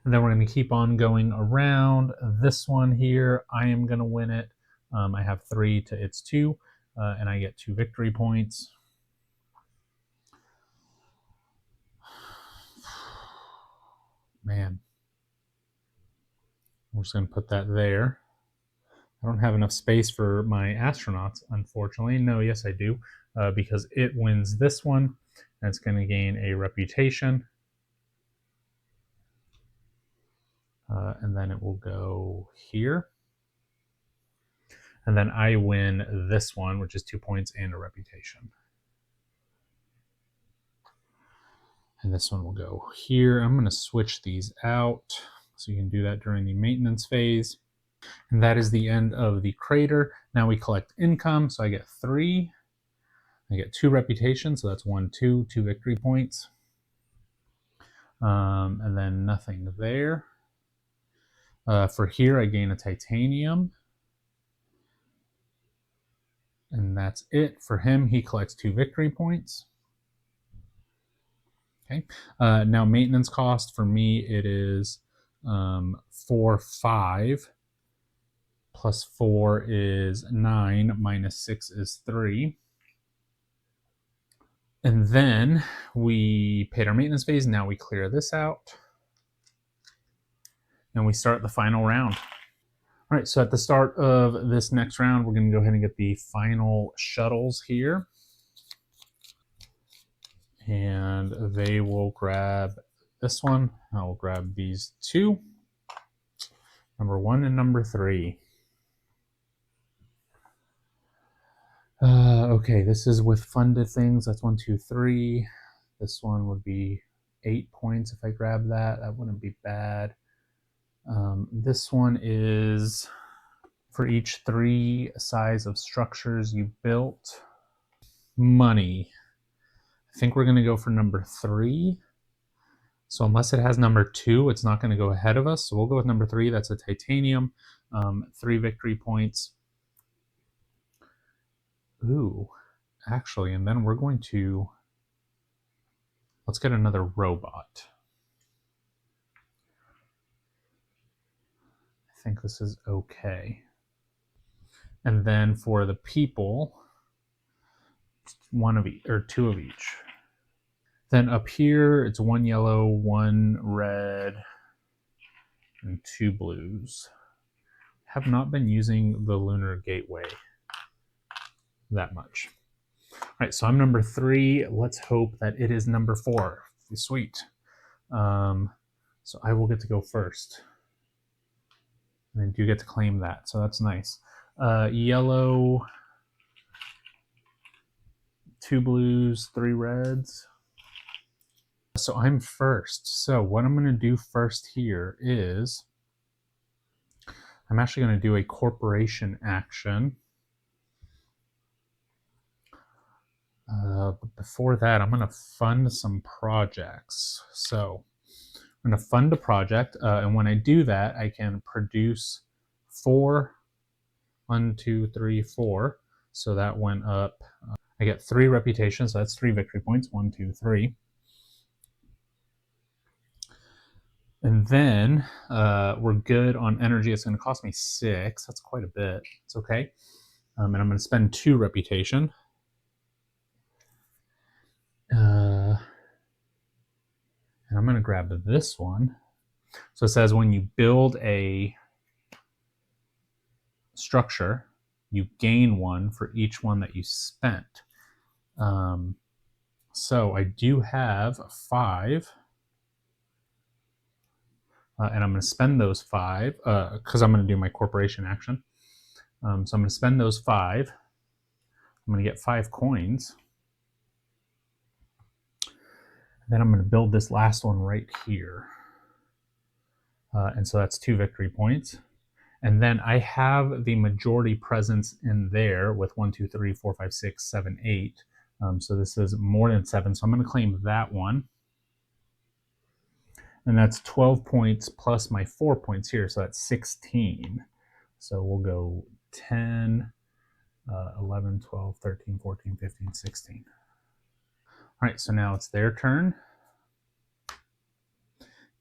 And then we're going to keep on going around. This one here, I am going to win it. I have 3 to its 2, and I get 2 victory points. Man. We're just going to put that there. I don't have enough space for my astronauts, unfortunately. No, yes, I do, because it wins this one, and it's going to gain a reputation. And then it will go here. And then I win this one, which is 2 points and a reputation. And this one will go here. I'm going to switch these out, so you can do that during the maintenance phase. And that is the end of the crater. Now we collect income, so I get 3. I get 2 reputation, so that's 1, 2 victory points. And then nothing there. For here, I gain a titanium. And that's it. For him, he collects 2 victory points. Okay. Now maintenance cost for me, it is 4, 5. Plus 4 is 9. Minus 6 is 3. And then we paid our maintenance phase. Now we clear this out. And we start the final round. All right, so at the start of this next round, we're going to go ahead and get the final shuttles here. And they will grab this one. I will grab these 2. Number 1 and number 3. Okay, this is with funded things. That's 1, 2, 3. This one would be 8 points if I grab that. That wouldn't be bad. This one is for each 3 size of structures you built. Money. I think we're going to go for number 3. So unless it has number 2, it's not going to go ahead of us. So we'll go with number 3. That's a titanium. 3 victory points. Ooh, actually, and then we're going to... Let's get another robot. I think this is okay. And then for the people, 1 of each, or 2 of each. Then up here, it's 1 yellow, 1 red, and 2 blues. Have not been using the Lunar Gateway that much. All right, so I'm number 3. Let's hope that it is number 4. Sweet. So I will get to go first. And I do get to claim that, so that's nice. Yellow, 2 blues, 3 reds. So I'm first. So what I'm going to do first here is I'm actually going to do a corporation action. But before that, I'm going to fund some projects. So I'm going to fund a project, and when I do that, I can produce 4. 1, 2, 3, 4. So that went up. I get 3 reputations, so that's 3 victory points. 1, 2, 3. And then we're good on energy. It's going to cost me 6. That's quite a bit. It's okay. And I'm going to spend 2 reputation. And I'm going to grab this one. So it says when you build a structure, you gain 1 for each one that you spent. So I do have 5. And I'm going to spend those 5 because I'm going to do my corporation action. So I'm going to spend those 5. I'm going to get 5 coins. Then I'm going to build this last one right here. And so that's 2 victory points. And then I have the majority presence in there with 1, 2, 3, 4, 5, 6, 7, 8. So this is more than 7. So I'm going to claim that one. And that's 12 points plus my 4 points here. So that's 16. So we'll go 10, 11, 12, 13, 14, 15, 16. All right, so now it's their turn.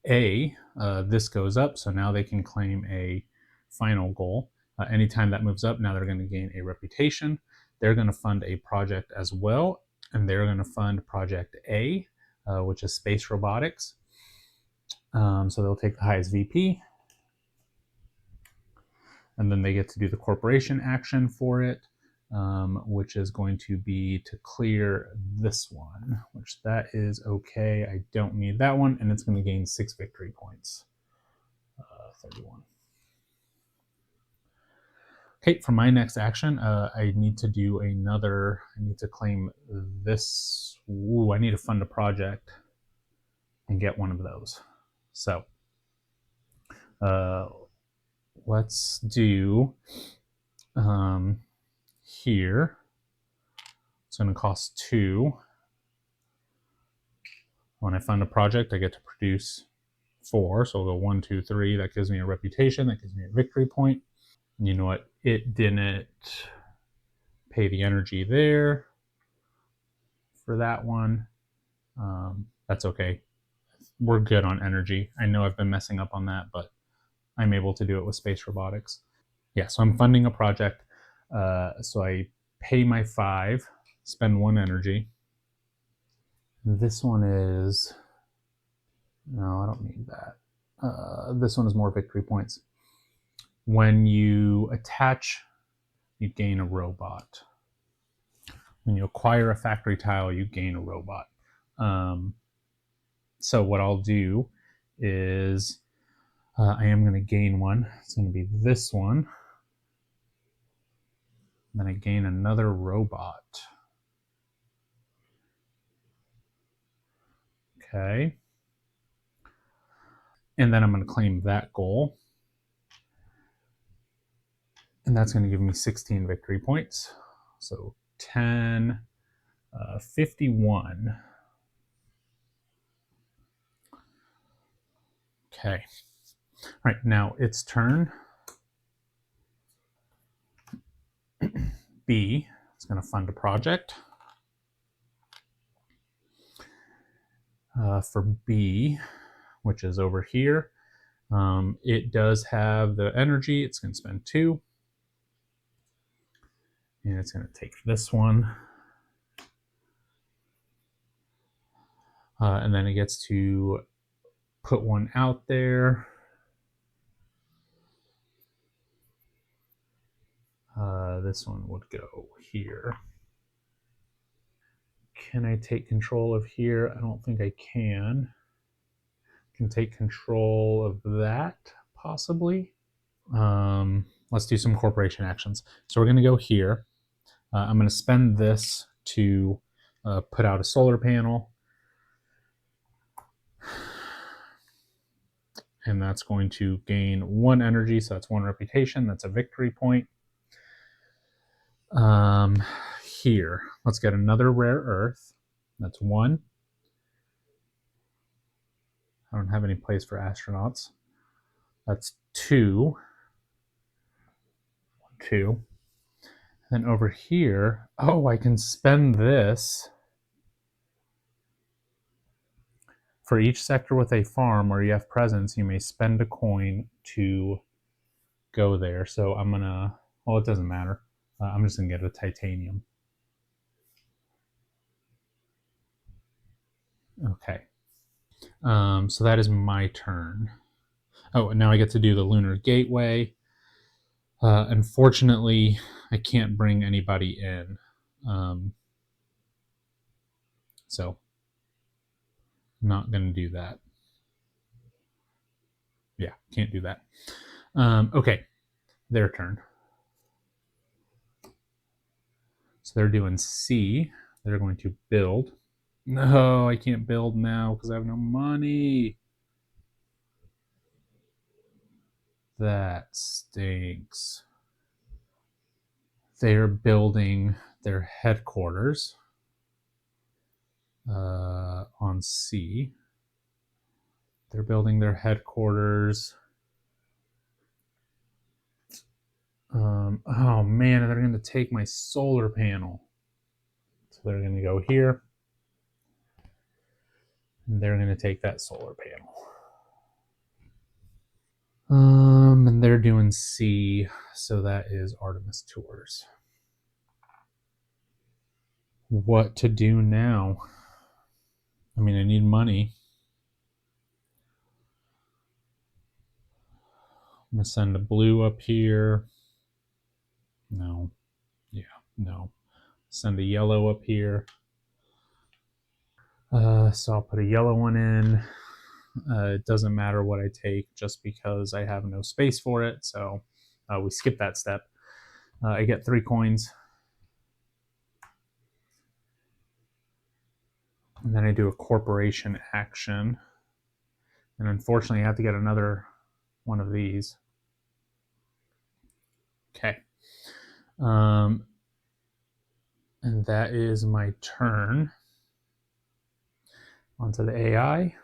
This goes up, so now they can claim a final goal. Anytime that moves up, now they're going to gain a reputation. They're going to fund a project as well, and they're going to fund Project A, which is space robotics. So they'll take the highest VP, and then they get to do the corporation action for it, which is going to be to clear this one, which that is okay. I don't need that one, and it's going to gain 6 victory points. 31. Okay, for my next action, I need to do another, I need to claim this. Ooh, I need to fund a project and get one of those. So let's do here. It's going to cost 2. When I fund a project, I get to produce 4. So we'll go 1, 2, 3. That gives me a reputation. That gives me a victory point. And you know what? It didn't pay the energy there for that one. That's okay. We're good on energy. I know I've been messing up on that, but I'm able to do it with space robotics. Yeah, so I'm funding a project. So I pay my 5, spend 1 energy. This one is... No, I don't need that. This one is more victory points. When you attach, you gain a robot. When you acquire a factory tile, you gain a robot. So what I'll do is I am going to gain one. It's going to be this one. Then I gain another robot. Okay. And then I'm going to claim that goal. And that's going to give me 16 victory points. So 10, 51. Okay. All right, now it's turn. B, it's going to fund a project. For B, which is over here, it does have the energy. It's going to spend 2. And it's going to take this one. And then it gets to put one out there. This one would go here. Can I take control of here? I don't think I can. Can take control of that, possibly. Let's do some corporation actions. So we're going to go here. I'm going to spend this to put out a solar panel. And that's going to gain 1 energy, so that's 1 reputation. That's a victory point. Here, let's get another rare earth. That's 1. I don't have any place for astronauts. That's 2. 2. Then over here, oh, I can spend this. For each sector with a farm where you have presence, you may spend a coin to go there. So I'm going to, well, it doesn't matter. I'm just going to get a titanium. Okay. So that is my turn. Oh, and now I get to do the lunar gateway. Unfortunately, I can't bring anybody in. So I'm not going to do that. Yeah, can't do that. Okay, their turn. So they're doing C. They're going to build. No, I can't build now because I have no money. That stinks. They're building their headquarters on C. They're building their headquarters. Oh man, they're going to take my solar panel. So they're going to go here. And they're going to take that solar panel. And they're doing C, so that is Artemis Tours. What to do now? I mean, I need money. I'm going to send a blue up here. No. Yeah, no. Send a yellow up here. So I'll put a yellow one in. It doesn't matter what I take just because I have no space for it. So we skip that step. I get 3 coins. And then I do a corporation action. And unfortunately, I have to get another one of these. Okay. And that is my turn. Onto the AI.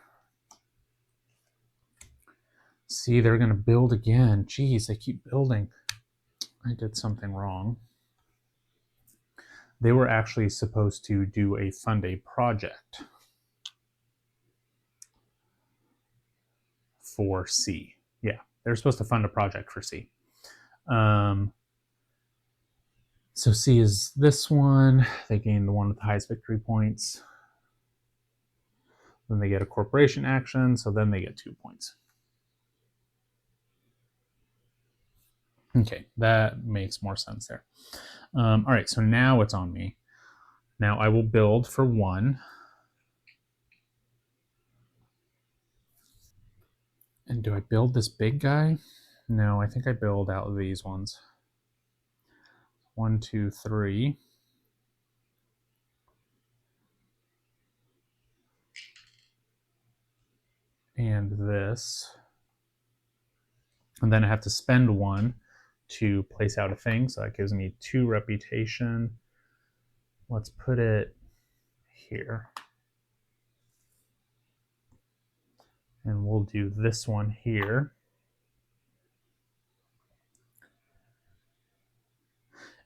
See, they're going to build again. Jeez, they keep building. I did something wrong. They were actually supposed to do a fund a project for C. Yeah, they're supposed to fund a project for C. So C is this one. They gain the one with the highest victory points. Then they get a corporation action, so then they get 2 points. Okay, that makes more sense there. All right, so now it's on me. Now I will build for 1. And do I build this big guy? No, I think I build out of these ones. 1, 2, 3. And this. And then I have to spend 1 to place out a thing. So that gives me 2 reputation. Let's put it here. And we'll do this one here.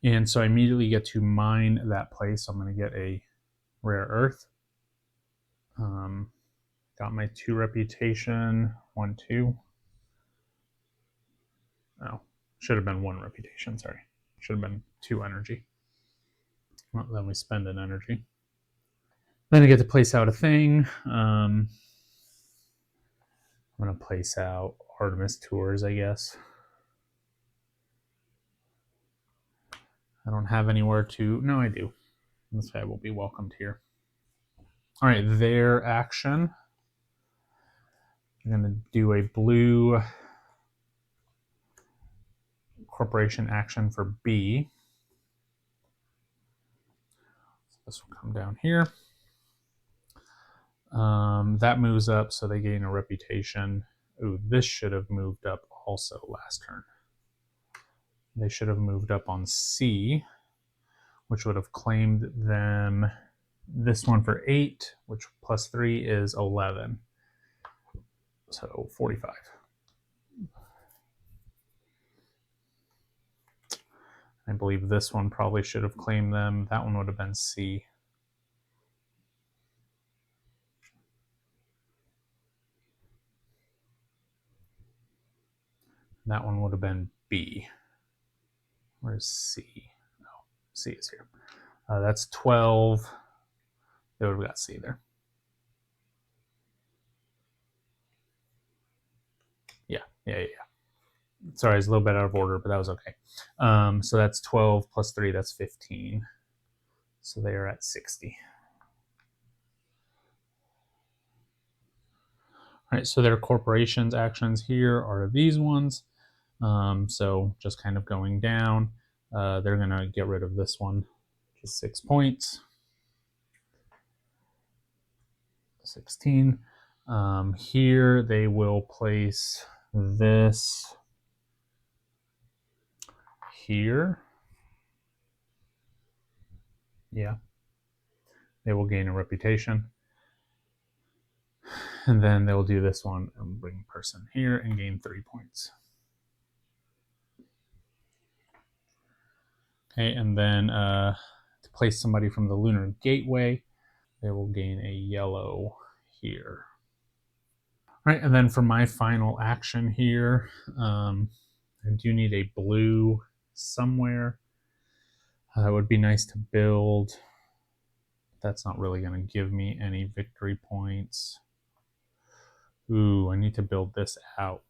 And so I immediately get to mine that place. So I'm going to get a rare earth. Got my 2 reputation, 1, 2. Oh, should have been 1 reputation, sorry. Should have been 2 energy. Well, then we spend an energy. Then I get to place out a thing. I'm going to place out Artemis Tours, I guess. I don't have anywhere to... No, I do. This guy will be welcomed here. All right, their action. I'm going to do a blue corporation action for B. So this will come down here. That moves up, so they gain a reputation. Ooh, this should have moved up also last turn. They should have moved up on C, which would have claimed them this one for 8, which plus 3 is 11. So 45. I believe this one probably should have claimed them. That one would have been C. That one would have been B. Where's C? Oh, C is here. That's 12. They would have got C there. Yeah. Sorry, it's a little bit out of order, but that was okay. So that's 12 plus 3, that's 15. So they are at 60. All right, so their corporations actions here are these ones. So just kind of going down, they're going to get rid of this one, which is 6 points. 16. Here they will place this here. Yeah. They will gain a reputation. And then they'll do this one and bring person here and gain 3 points. Okay, and then to place somebody from the Lunar Gateway, they will gain a yellow here. All right, and then for my final action here, I do need a blue somewhere. It would be nice to build. That's not really going to give me any victory points. Ooh, I need to build this out.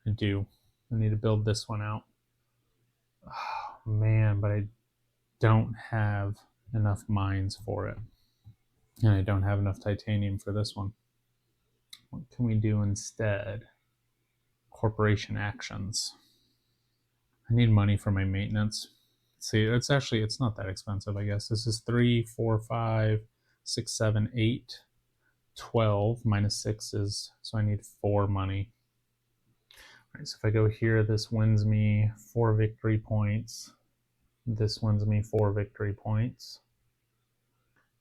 I do. I need to build this one out. Oh, man, but I don't have enough mines for it. And I don't have enough titanium for this one. What can we do instead? Corporation actions. I need money for my maintenance. See, it's not that expensive, I guess. This is 3, 4, 5, 6, 7, 8, 12. Minus 6 is, so I need 4 money. All right, so if I go here, this wins me 4 victory points. This wins me 4 victory points.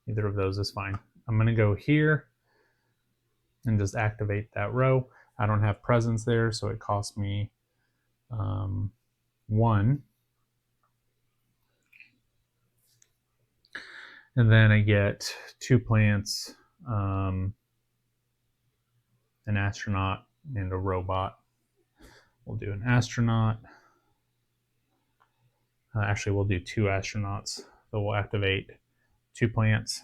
Either of those is fine. I'm going to go here and just activate that row. I don't have presence there, so it costs me 1. And then I get 2 plants, an astronaut, and a robot. We'll do an astronaut. Actually, we'll do 2 astronauts. So we'll activate 2 plants,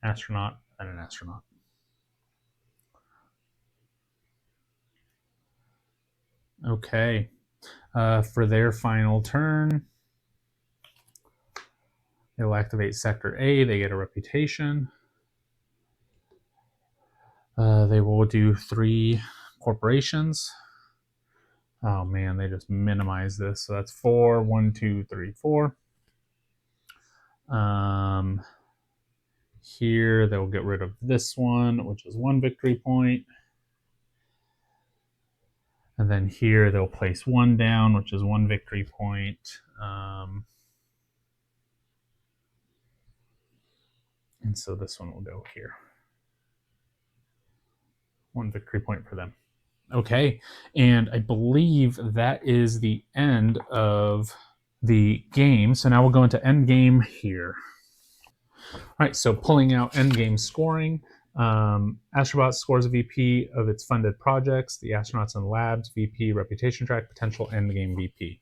astronaut, and an astronaut. Okay. For their final turn, they'll activate Sector A. They get a reputation. They will do 3 corporations. Oh man, they just minimize this. So that's 4. 1, 2, 3, 4. Here they'll get rid of this one, which is 1 victory point. And then here they'll place 1 down, which is 1 victory point. And so this one will go here. 1 victory point for them. Okay, and I believe that is the end of the game. So now we'll go into end game here. All right, so pulling out end game scoring. Astrobot scores a VP of its funded projects. The astronauts and labs VP, reputation track, potential end game VP.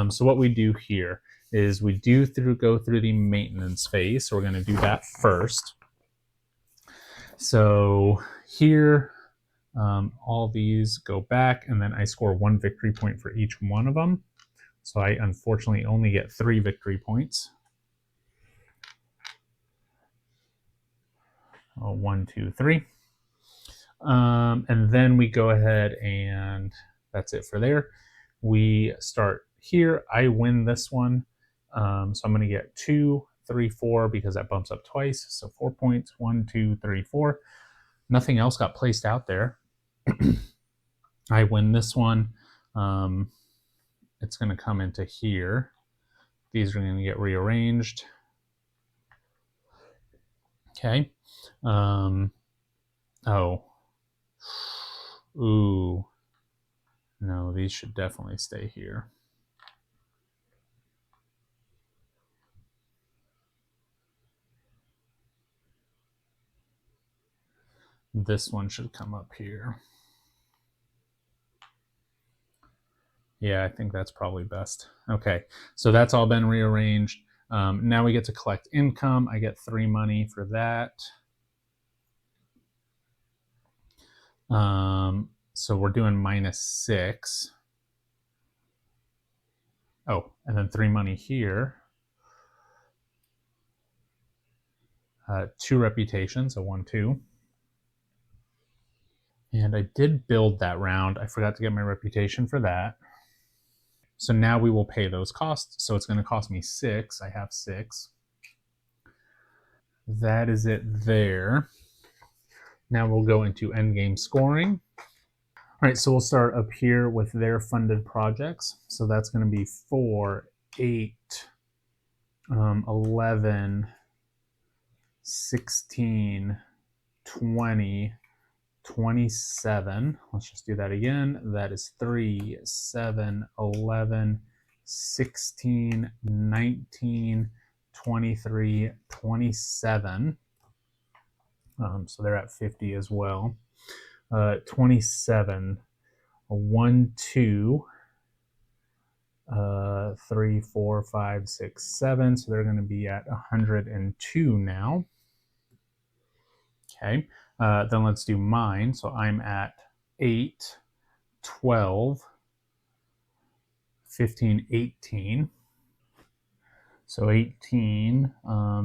So what we do here is we go through the maintenance phase. So we're going to do that first. So here, all these go back, and then I score 1 victory point for each one of them. So I unfortunately only get 3 victory points. 1, 2, 3. And then we go ahead and that's it for there. We start here. I win this one. So I'm going to get 2, 3, 4 because that bumps up twice. So 4 points. 1, 2, 3, 4. Nothing else got placed out there. I win this one. It's going to come into here. These are going to get rearranged. Okay. Oh. Ooh. No, these should definitely stay here. This one should come up here. Yeah, I think that's probably best. Okay, so that's all been rearranged. Now we get to collect income. I get 3 money for that. So we're doing -6. Oh, and then 3 money here. 2 reputation, so 1, 2. And I did build that round. I forgot to get my reputation for that. So now we will pay those costs. So it's going to cost me 6. I have 6. That is it there. Now we'll go into endgame scoring. All right, so we'll start up here with their funded projects. So that's going to be 4, 8, 11, 16, 20, 27. Let's just do that again. That is 3, 7, 11, 16, 19, 23, 27. So they're at 50 as well. 27, 1, 2, 3, 4, 5, 6, 7. So they're going to be at 102 now. Okay. Then let's do mine. So I'm at 8, 12, 15, 18. So 18.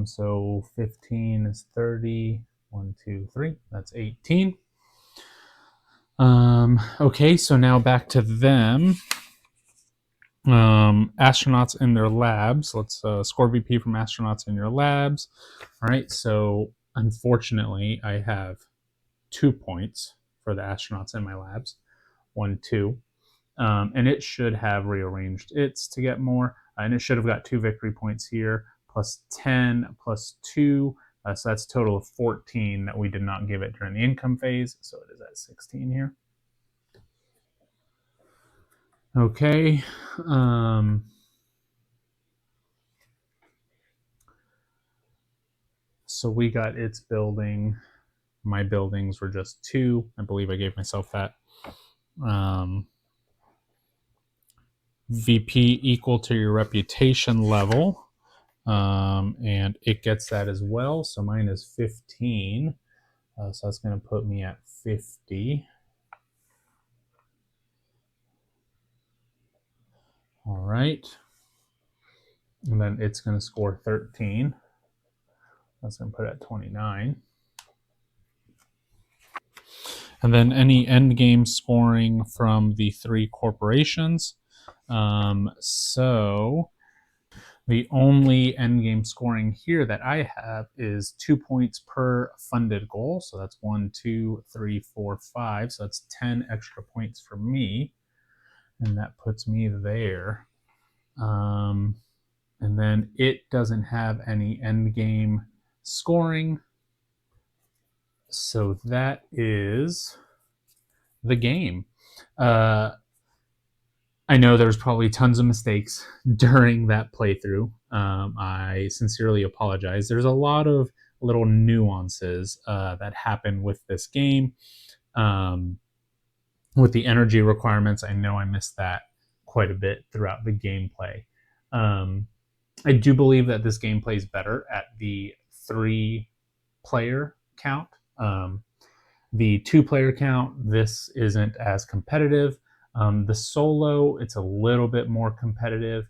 So 15 is 30. 1, 2, 3. That's 18. Okay, so now back to them. Astronauts in their labs. Let's score VP from astronauts in your labs. All right, so unfortunately, I have 2 points for the astronauts in my labs. 1, 2. And it should have rearranged its to get more. And it should have got 2 victory points here, plus 10, plus 2. So that's a total of 14 that we did not give it during the income phase. So it is at 16 here. Okay. So we got its building. My buildings were just 2. I believe I gave myself that. VP equal to your reputation level. And it gets that as well. So mine is 15. So that's going to put me at 50. All right. And then it's going to score 13. That's going to put it at 29. And then any end game scoring from the 3 corporations. So the only end game scoring here that I have is 2 points per funded goal. So that's 1, 2, 3, 4, 5. So that's 10 extra points for me. And that puts me there. And then it doesn't have any end game scoring. So that is the game. Uh, I know there's probably tons of mistakes during that playthrough. I sincerely apologize. There's a lot of little nuances that happen with this game. Um, with the energy requirements, I know I missed that quite a bit throughout the gameplay. Um, I do believe that this game plays better at the 3 player count. The 2 player count, this isn't as competitive. The solo, it's a little bit more competitive,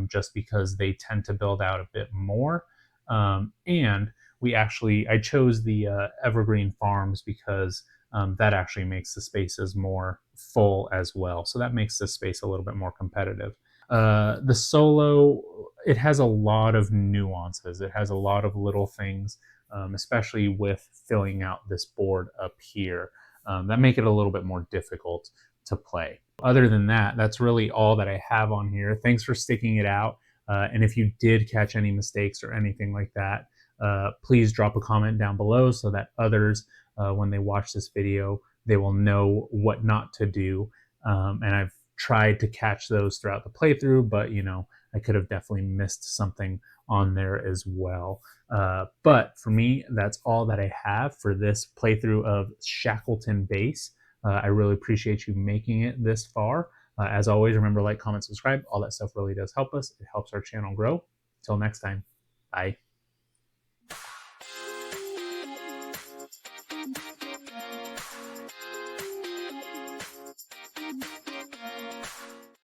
just because they tend to build out a bit more. And I chose the Evergreen Farms because that actually makes the spaces more full as well. So that makes the space a little bit more competitive. The solo, it has a lot of nuances. It has a lot of little things, especially with filling out this board up here, that make it a little bit more difficult to play. Other than that, that's really all that I have on here. Thanks for sticking it out. And if you did catch any mistakes or anything like that, please drop a comment down below so that others, when they watch this video, they will know what not to do. And I've tried to catch those throughout the playthrough, but I could have definitely missed something on there as well. But for me, that's all that I have for this playthrough of Shackleton Base. I really appreciate you making it this far. As always, remember, like, comment, subscribe. All that stuff really does help us. It helps our channel grow. Till next time, bye.